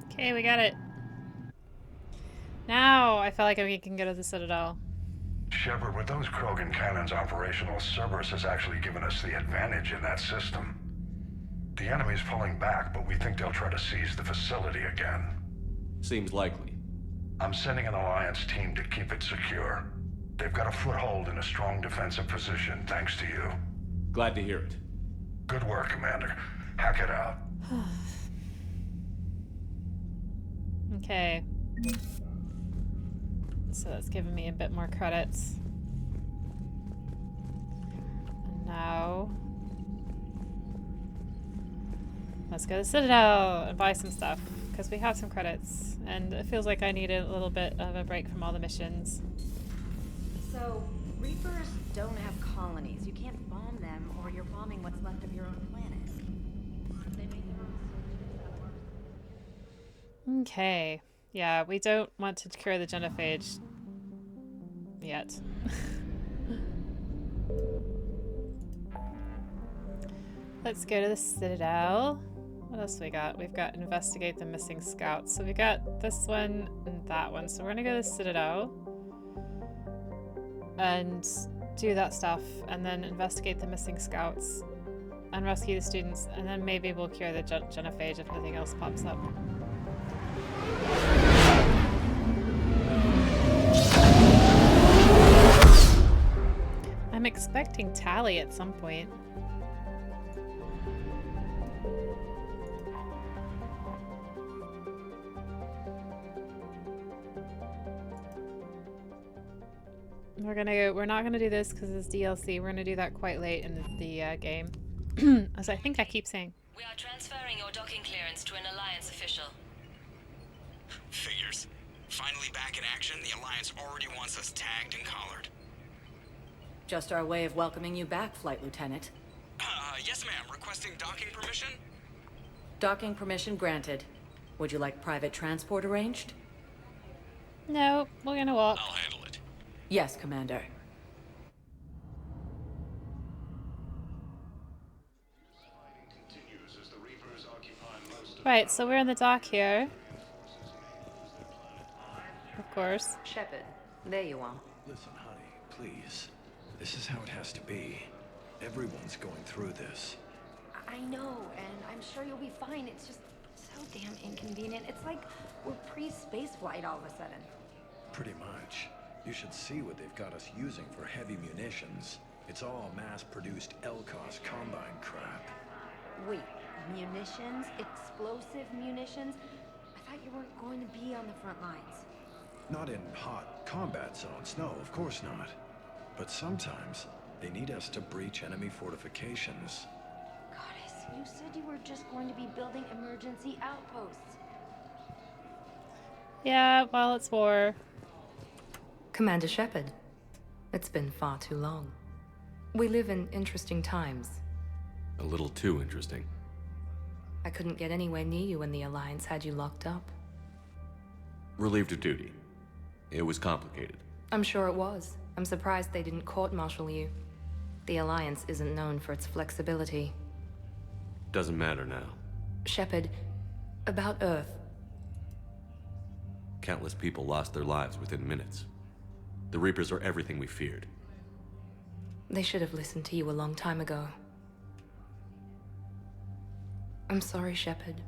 Okay, we got it. Now I feel like we can go to the Citadel. Shepard, with those Krogan cannons operational, Cerberus has actually given us the advantage in that system. The enemy's pulling back, but we think they'll try to seize the facility again. Seems likely. I'm sending an Alliance team to keep it secure. They've got a foothold in a strong defensive position, thanks to you. Glad to hear it. Good work, Commander. Hack it out. Okay. So that's giving me a bit more credits. And now... let's go to Citadel and buy some stuff, because we have some credits. And it feels like I need a little bit of a break from all the missions. So, Reapers don't have colonies. You can't bomb them, or you're bombing what's left of your own planet. They make their own. Okay. Yeah, we don't want to cure the genophage yet. Let's go to the Citadel. What else we got? We've got investigate the missing scouts. So we got this one and that one. So we're gonna go to the Citadel and do that stuff, and then investigate the missing scouts and rescue the students, and then maybe we'll cure the genophage if nothing else pops up. I'm expecting Tally at some point. We're not gonna do this because it's DLC. We're gonna do that quite late in the game. As I think I keep saying. We are transferring your docking clearance to an Alliance official. Figures. Finally back in action, the Alliance already wants us tagged and collared. Just our way of welcoming you back, Flight Lieutenant. Yes ma'am. Requesting docking permission? Docking permission granted. Would you like private transport arranged? No, we're gonna walk. I'll handle it. Yes, Commander. Right, so we're in the dock here. Of course. Shepard, there you are. Listen, honey, please. This is how it has to be. Everyone's going through this. I know, and I'm sure you'll be fine. It's just so damn inconvenient. It's like we're pre-space flight all of a sudden. Pretty much. You should see what they've got us using for heavy munitions. It's all mass-produced LCOS combine crap. Wait, munitions? Explosive munitions? I thought you weren't going to be on the front lines. Not in hot combat zones, no, of course not. But sometimes, they need us to breach enemy fortifications. Goddess, you said you were just going to be building emergency outposts. Yeah, well, it's war. Commander Shepard, it's been far too long. We live in interesting times. A little too interesting. I couldn't get anywhere near you when the Alliance had you locked up. Relieved of duty. It was complicated. I'm sure it was. I'm surprised they didn't court-martial you. The Alliance isn't known for its flexibility. Doesn't matter now. Shepard, about Earth. Countless people lost their lives within minutes. The Reapers are everything we feared. They should have listened to you a long time ago. I'm sorry, Shepard.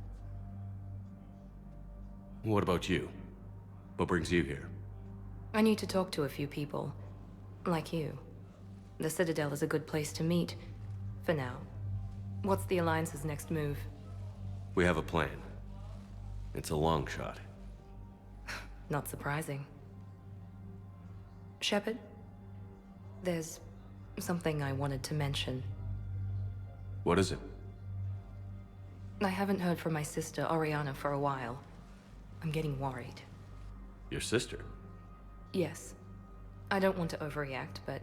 What about you? What brings you here? I need to talk to a few people. Like you. The Citadel is a good place to meet. For now. What's the Alliance's next move? We have a plan. It's a long shot. Not surprising. Shepard? There's something I wanted to mention. What is it? I haven't heard from my sister, Oriana, for a while. I'm getting worried. Your sister? Yes. I don't want to overreact, but...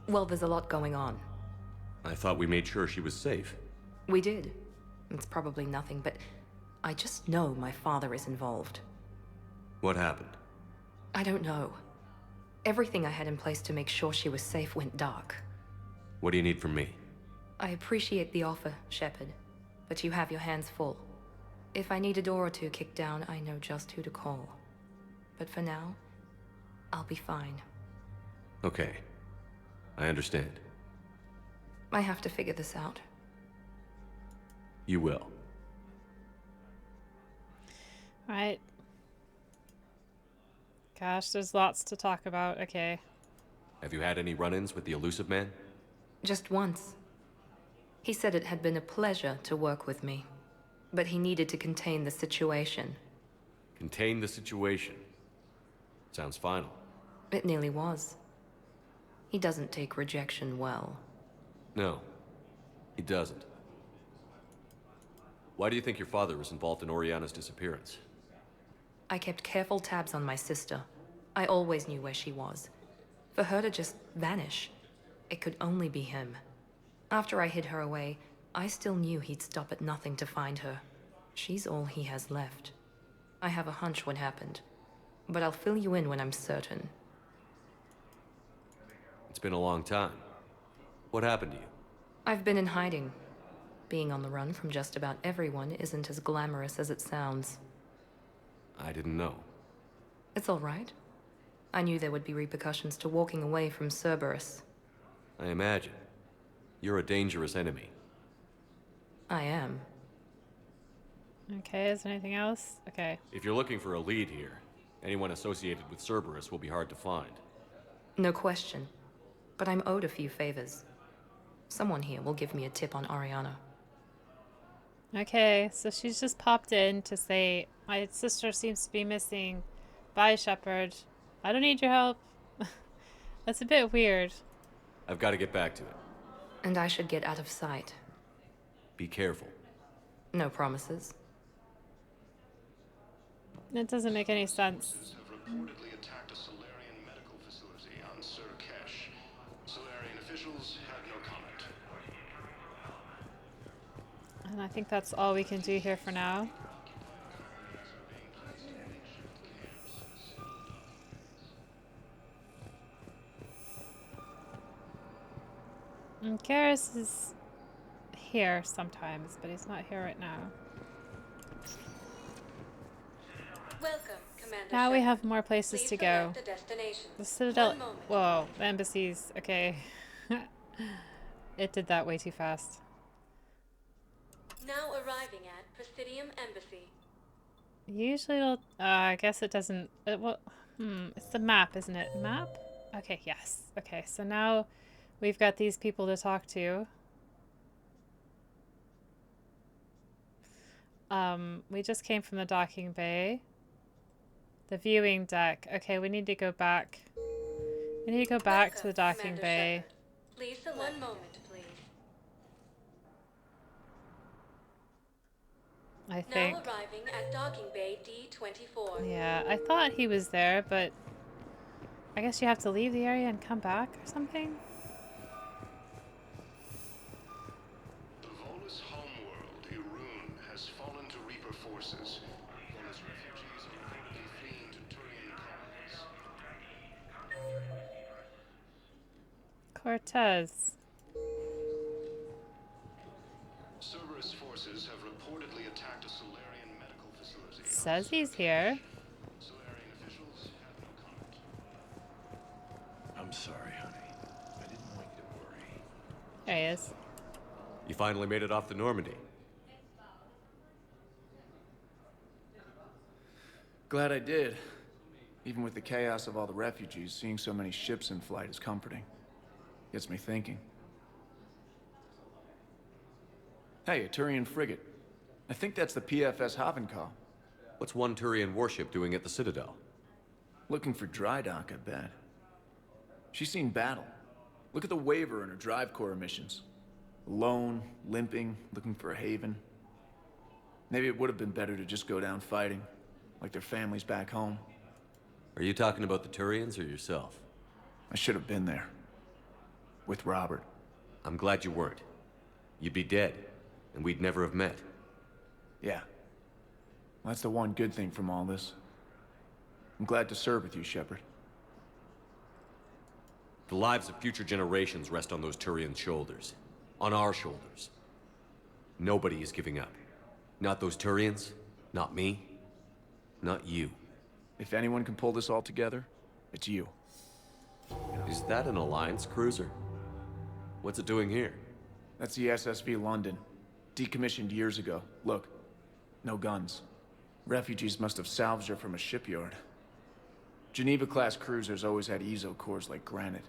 well, there's a lot going on. I thought we made sure she was safe. We did. It's probably nothing, but I just know my father is involved. What happened? I don't know. Everything I had in place to make sure she was safe went dark. What do you need from me? I appreciate the offer, Shepard, but you have your hands full. If I need a door or two kicked down, I know just who to call. But for now, I'll be fine. Okay. I understand. I have to figure this out. You will. Right. Gosh, there's lots to talk about. Okay. Have you had any run-ins with the elusive man? Just once. He said it had been a pleasure to work with me, but he needed to contain the situation. Contain the situation. Sounds final. It nearly was. He doesn't take rejection well. No, he doesn't. Why do you think your father was involved in Oriana's disappearance? I kept careful tabs on my sister. I always knew where she was. For her to just vanish, it could only be him. After I hid her away, I still knew he'd stop at nothing to find her. She's all he has left. I have a hunch what happened, but I'll fill you in when I'm certain. It's been a long time. What happened to you? I've been in hiding. Being on the run from just about everyone isn't as glamorous as it sounds. I didn't know. It's all right. I knew there would be repercussions to walking away from Cerberus. I imagine. You're a dangerous enemy. I am. Okay, is there anything else? Okay. If you're looking for a lead here, anyone associated with Cerberus will be hard to find. No question. But I'm owed a few favors. Someone here will give me a tip on Oriana. Okay, so she's just popped in to say, my sister seems to be missing. Bye, Shepard. I don't need your help. That's a bit weird. I've got to get back to it. And I should get out of sight. Be careful. No promises. It doesn't make any sense. Have reportedly attacked a Solarian medical facility on Surkesh. Solarian officials have no comment. And I think that's all we can do here for now. And Garrus is here sometimes, but he's not here right now. Welcome, Commander. Now we Shepard. have more places Please to go. select a destination. The Citadel. One moment. Whoa, the embassies. Okay. It did that way too fast. Now arriving at Presidium Embassy. Usually it'll, I guess it doesn't, it's the map, isn't it? Map? Okay, yes. Okay, so now we've got these people to talk to. We just came from the docking bay. The viewing deck. Okay, we need to go back. We need to go back to the docking Commander bay. Shepard. Please select. One moment, please. I think. Now arriving at docking bay D24. Yeah, I thought he was there, but I guess you have to leave the area and come back or something? The Volus homeworld, Irun, has fallen to Reaper forces. Volus refugees are reportedly fleeing to Turian colonies. Cortez. Cerberus forces have reportedly attacked a Solarian medical facility. Says he's here. Solarian officials have no comment. I'm sorry, honey. I didn't want you to worry. There he is. You finally made it off the Normandy. Glad I did. Even with the chaos of all the refugees, seeing so many ships in flight is comforting. Gets me thinking. Hey, a Turian frigate. I think that's the PFS Havenkal. What's one Turian warship doing at the Citadel? Looking for dry dock, I bet. She's seen battle. Look at the waiver in her drive core emissions. Alone, limping, looking for a haven. Maybe it would have been better to just go down fighting, like their families back home. Are you talking about the Turians or yourself? I should have been there. With Robert. I'm glad you weren't. You'd be dead, and we'd never have met. Yeah. That's the one good thing from all this. I'm glad to serve with you, Shepard. The lives of future generations rest on those Turian shoulders. On our shoulders. Nobody is giving up. Not those Turians, not me, not you. If anyone can pull this all together, it's you. Is that an Alliance cruiser? What's it doing here? That's the SSV London. Decommissioned years ago. Look, no guns. Refugees must have salvaged her from a shipyard. Geneva-class cruisers always had eezo cores like granite.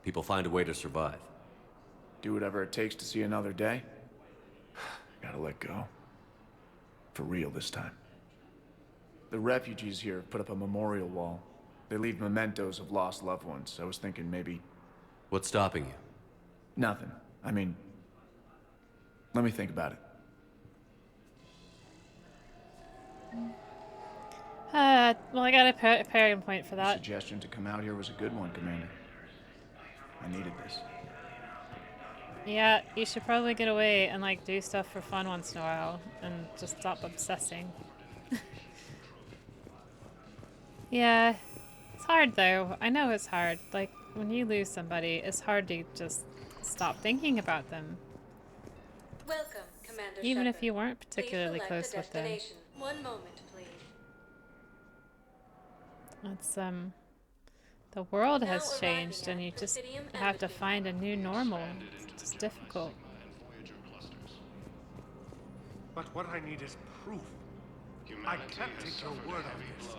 People find a way to survive. Do whatever it takes to see another day. Gotta let go. For real this time. The refugees here have put up a memorial wall. They leave mementos of lost loved ones. I was thinking maybe... What's stopping you? Nothing. I mean... Let me think about it. Well, I got a pairing point for Your that. suggestion to come out here was a good one, Commander. I needed this. Yeah, you should probably get away and like do stuff for fun once in a while and just stop obsessing. Yeah, it's hard though. I know it's hard. Like when you lose somebody, it's hard to just stop thinking about them. Welcome, Commander Even Shepard. if you weren't Please particularly select close a with them. destination. 1 moment, please. It's the world Now has arriving changed and at you just Presidium have to Embassy. find a new normal. It's just difficult. But what I need is proof. I can't take your word on this.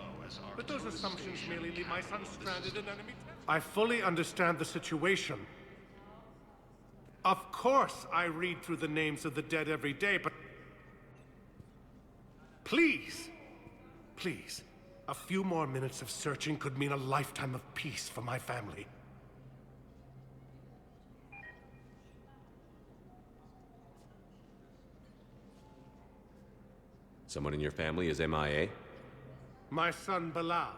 But those assumptions merely leave my son stranded in enemy territory. I fully understand the situation. Of course I read through the names of the dead every day, but... Please, please, a few more minutes of searching could mean a lifetime of peace for my family. Someone in your family is MIA? My son Bilal.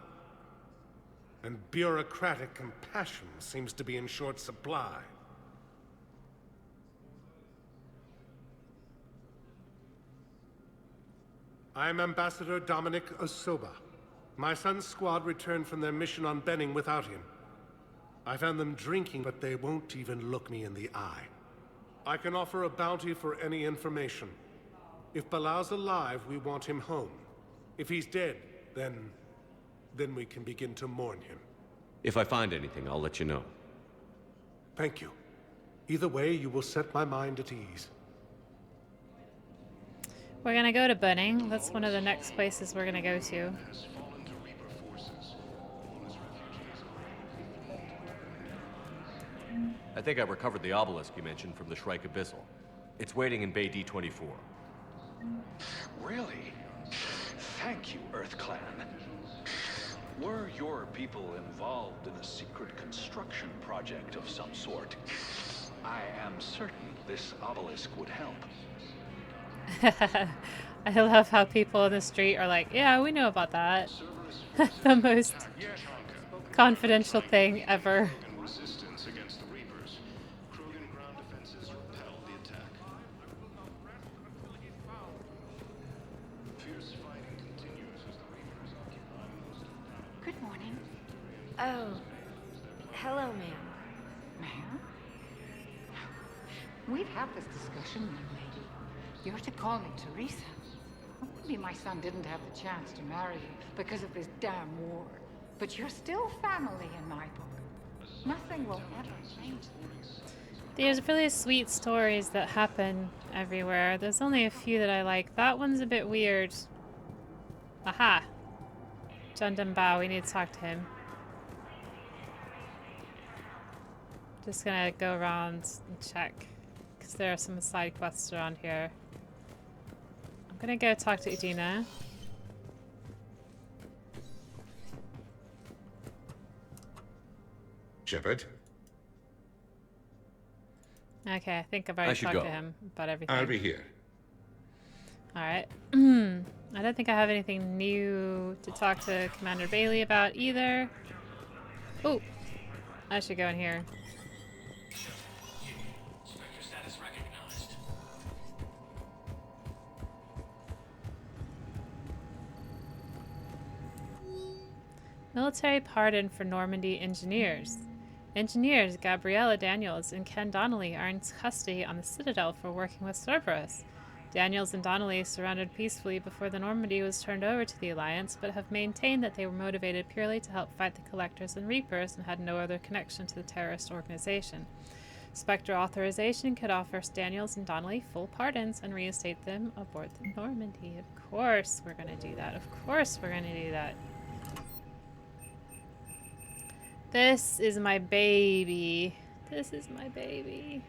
And bureaucratic compassion seems to be in short supply. I am Ambassador Dominic Osoba. My son's squad returned from their mission on Benning without him. I found them drinking, but they won't even look me in the eye. I can offer a bounty for any information. If Bilal's alive, we want him home. If he's dead, then we can begin to mourn him. If I find anything, I'll let you know. Thank you. Either way, you will set my mind at ease. We're gonna go to Benning. That's one of the next places we're gonna go to. I think I recovered the obelisk you mentioned from the Shrike Abyssal. It's waiting in Bay D-24. Really? Thank you, Earth Clan. Were your people involved in a secret construction project of some sort? I am certain this obelisk would help. I love how people in the street are like, yeah, we know about that. The most confidential thing ever. Good morning. Oh, hello, ma'am. Ma'am? We've had this discussion, young lady. You're to call me Teresa. Maybe my son didn't have the chance to marry you because of this damn war. But you're still family in my book. Nothing will ever change this. There's really sweet stories that happen everywhere. There's only a few that I like. That one's a bit weird. Aha! John Bao, we need to talk to him. Just gonna go around and check. Because there are some side quests around here. I'm gonna go talk to Udina. Shepard? Okay, I think I've already talked to him about everything. I'll be here. Alright. I don't think I have anything new to talk to Commander Bailey about either. Oh, I should go in here. Military pardon for Normandy engineers. Engineers Gabriella Daniels and Ken Donnelly are in custody on the Citadel for working with Cerberus. Daniels and Donnelly surrendered peacefully before the Normandy was turned over to the Alliance, but have maintained that they were motivated purely to help fight the Collectors and Reapers and had no other connection to the terrorist organization. Spectre authorization could offer Daniels and Donnelly full pardons and reinstate them aboard the Normandy. Of course we're going to do that. Of course we're going to do that. This is my baby. This is my baby.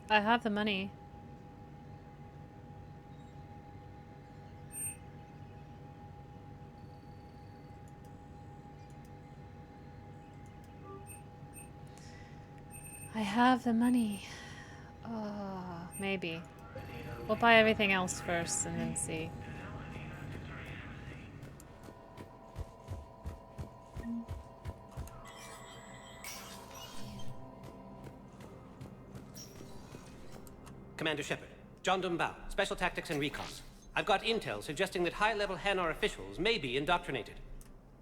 I have the money. I have the money. Oh, maybe. We'll buy everything else first and then see. Commander Shepard, John Dumbao, Special Tactics and Recon. I've got intel suggesting that high-level Hanar officials may be indoctrinated.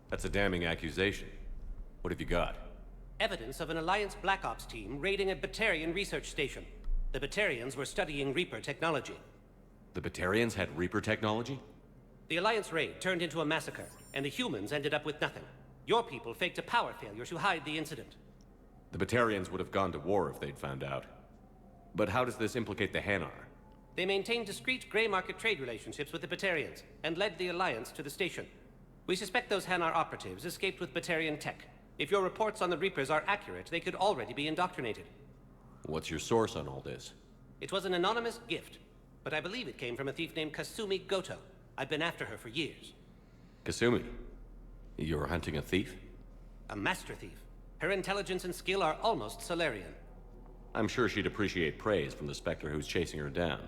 That's a damning accusation. What have you got? Evidence of an Alliance Black Ops team raiding a Batarian research station. The Batarians were studying Reaper technology. The Batarians had Reaper technology? The Alliance raid turned into a massacre, and the humans ended up with nothing. Your people faked a power failure to hide the incident. The Batarians would have gone to war if they'd found out. But how does this implicate the Hanar? They maintained discreet gray market trade relationships with the Batarians, and led the Alliance to the station. We suspect those Hanar operatives escaped with Batarian tech. If your reports on the Reapers are accurate, they could already be indoctrinated. What's your source on all this? It was an anonymous gift, but I believe it came from a thief named Kasumi Goto. I've been after her for years. Kasumi? You're hunting a thief? A master thief. Her intelligence and skill are almost Solarian. I'm sure she'd appreciate praise from the Spectre who's chasing her down.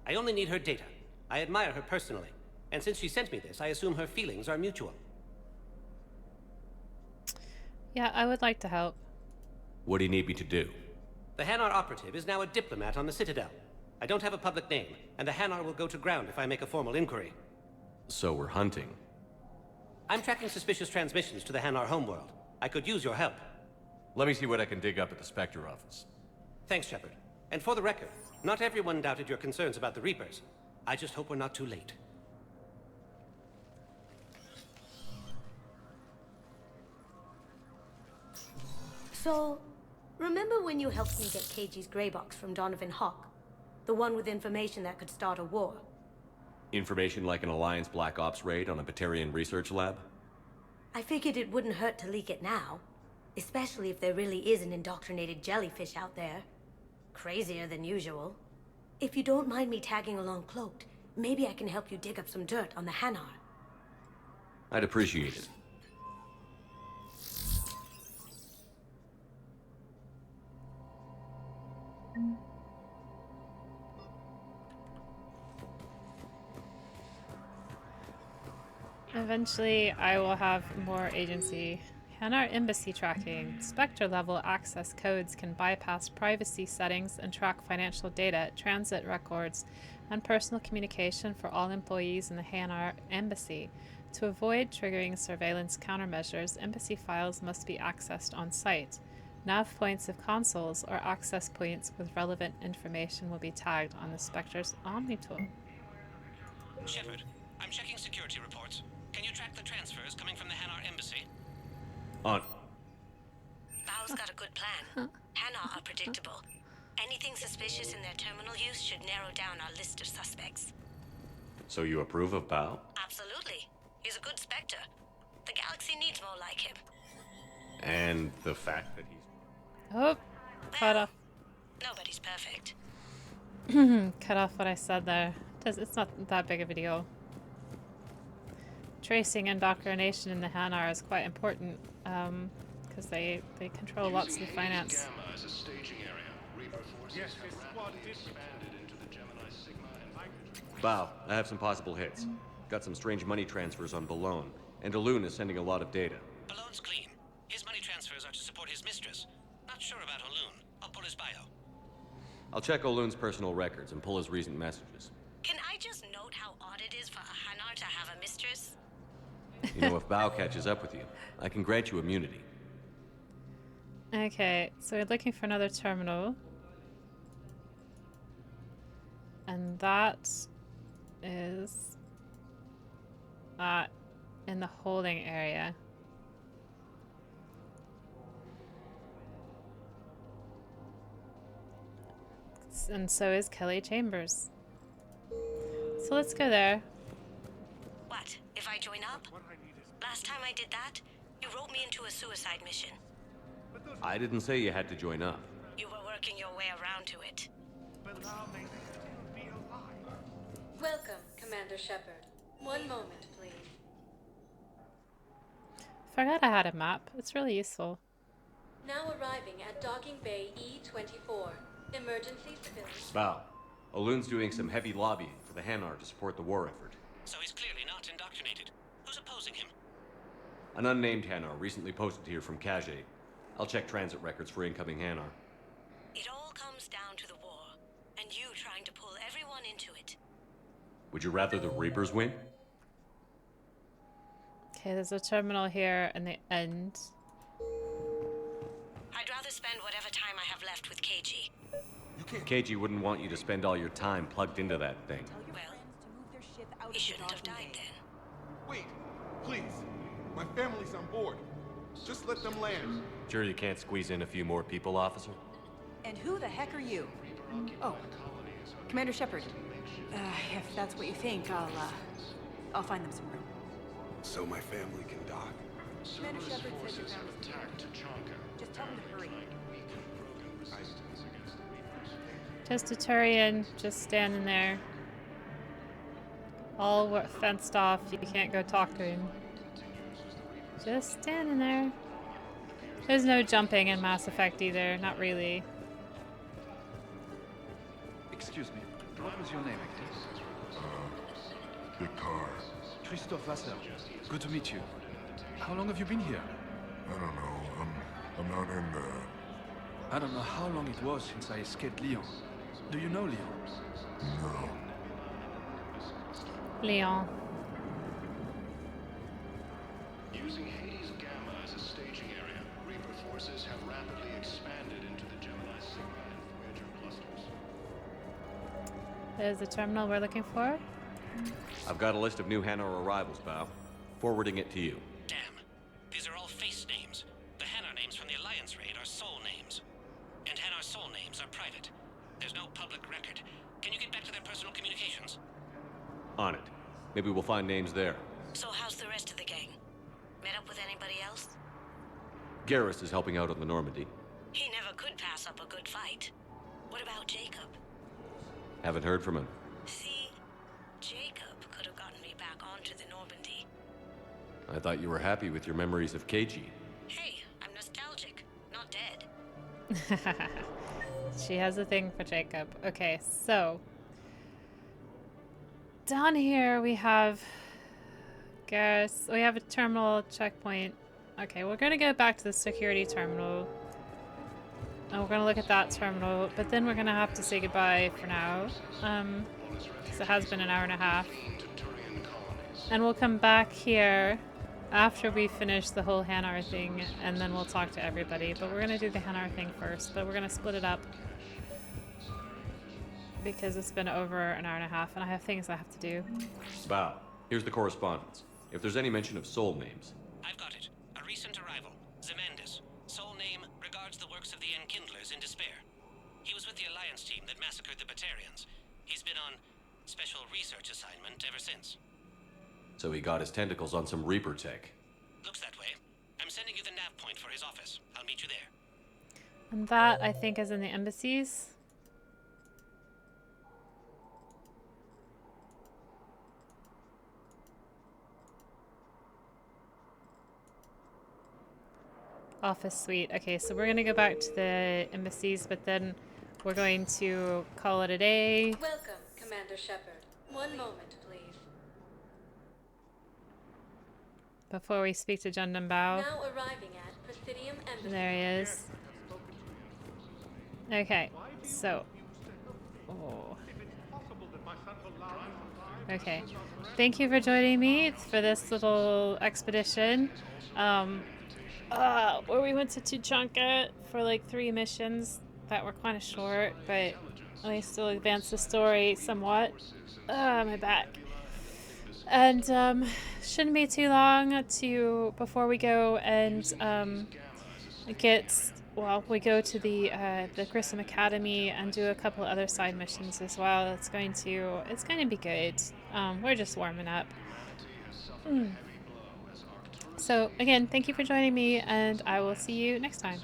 I only need her data. I admire her personally, and since she sent me this, I assume her feelings are mutual. Yeah, I would like to help. What do you need me to do? The Hanar operative is now a diplomat on the Citadel. I don't have a public name, and the Hanar will go to ground if I make a formal inquiry. So we're hunting. I'm tracking suspicious transmissions to the Hanar homeworld. I could use your help. Let me see what I can dig up at the Spectre office. Thanks, Shepard. And for the record, not everyone doubted your concerns about the Reapers. I just hope we're not too late. So, remember when you helped me get KG's grey box from Donovan Hawk? The one with information that could start a war? Information like an Alliance Black Ops raid on a Batarian research lab? I figured it wouldn't hurt to leak it now. Especially if there really is an indoctrinated jellyfish out there. Crazier than usual. If you don't mind me tagging along cloaked, maybe I can help you dig up some dirt on the Hanar. I'd appreciate it. Eventually, I will have more agency. Hanar embassy tracking. Spectre level access codes can bypass privacy settings and track financial data, transit records, and personal communication for all employees in the Hanar embassy. To avoid triggering surveillance countermeasures, embassy files must be accessed on site. Nav points of consoles or access points with relevant information will be tagged on the Spectre's Omni tool. Shepard, I'm checking security reports. Can you track the transfers coming from the Hanar embassy? On. Bao's got a good plan. Hanar are predictable. Anything suspicious in their terminal use should narrow down our list of suspects. So you approve of Bao? Absolutely. He's a good Spectre. The galaxy needs more like him. And the fact that he's... Oh, cut off. Nobody's perfect. Cut off what I said there. It's not that big of a deal. Tracing indoctrination in the Hanar is quite important, because they control lots of the finance. Bao, I have some possible hits. Got some strange money transfers on Balone, and Alun is sending a lot of data. Balone's clean. His money transfers are to support his mistress. Not sure about Alun. I'll pull his bio. I'll check Olun's personal records and pull his recent messages. Can I just note how odd it is for a Hanar to have a mistress? You know, if Bao catches up with you, I can grant you immunity. Okay, so we're looking for another terminal. And that is in the holding area. And so is Kelly Chambers. So let's go there. What, if I join up? Last time I did that, you wrote me into a suicide mission. I didn't say you had to join up. You were working your way around to it. Welcome, Commander Shepard. One moment, please. Forgot I had a map. It's really useful. Now arriving at Docking Bay E24. Emergency civilian. Bao, Olun's doing some heavy lobbying for the Hanar to support the war effort. So he's clearly not indoctrinated. Who's opposing him? An unnamed Hanar recently posted here from Kage. I'll check transit records for incoming Hanar. It all comes down to the war, and you trying to pull everyone into it. Would you rather the Reapers win? Okay, there's a terminal here in the end. I'd rather spend whatever time I have left with KG. KG wouldn't want you to spend all your time plugged into that thing. Well, he shouldn't have died then. Wait, please. My family's on board. Just let them land. Sure you can't squeeze in a few more people, officer? And who the heck are you? Oh, Commander Shepard. If that's what you think, I'll find them some room. So my family can dock. Commander Shepard says you found Just tell them to hurry. Just a Turian, just standing there. All fenced off, you can't go talk to him. Just standing there. There's no jumping in Mass Effect either, not really. Excuse me, what was your name, Victor. Christophe Vassar. Good to meet you. How long have you been here? I don't know. I'm not in the... I don't know how long it was since I escaped Lyon. Do you know Lyon? No. Leon. Using Hades Gamma as a staging area, Reaper forces have rapidly expanded into the Gemini Sigma and Voyager clusters. There's the terminal we're looking for. I've got a list of new Hanar arrivals, Bao. Forwarding it to you. Damn. These are all face names. The Hanar names from the Alliance raid are soul names. And Hanar soul names are private. There's no public record. Can you get back to their personal communications? On it. Maybe we'll find names there. So how's the rest of the gang? Met up with anybody else? Garrus is helping out on the Normandy. He never could pass up a good fight. What about Jacob? Haven't heard from him. See, Jacob could have gotten me back onto the Normandy. I thought you were happy with your memories of KG. Hey, I'm nostalgic, not dead. She has a thing for Jacob. Okay, so down here we have Garrus. We have a terminal checkpoint. Okay, we're gonna go back to the security terminal. And we're gonna look at that terminal, but then we're gonna have to say goodbye for now. Because it has been an hour and a half. And we'll come back here after we finish the whole Hanar thing, and then we'll talk to everybody. But we're gonna do the Hanar thing first, but we're gonna split it up. Because it's been over an hour and a half, and I have things I have to do. Bao, here's the correspondence. If there's any mention of soul names. I've got it. A recent arrival. Zemandis. Soul name regards the works of the Enkindlers in despair. He was with the Alliance team that massacred the Batarians. He's been on special research assignment ever since. So he got his tentacles on some Reaper tech. Looks that way. I'm sending you the nav point for his office. I'll meet you there. And that, I think, is in the embassies. Office suite. Okay, so we're gonna go back to the embassies, but then we're going to call it a day. Welcome, Commander Shepard. One moment, please. Before we speak to Jundun Bao. Now arriving at Presidium Embassy. There he is. Okay, so. Oh. Okay. Thank you for joining me for this little expedition. Where we went to Tuchanka for like 3 missions that were kind of short, but they still advanced the story somewhat. My back. And shouldn't be too long before we go and we go to the Grissom Academy and do a couple other side missions as well. It's going to be good. We're just warming up. So again, thank you for joining me, and I will see you next time.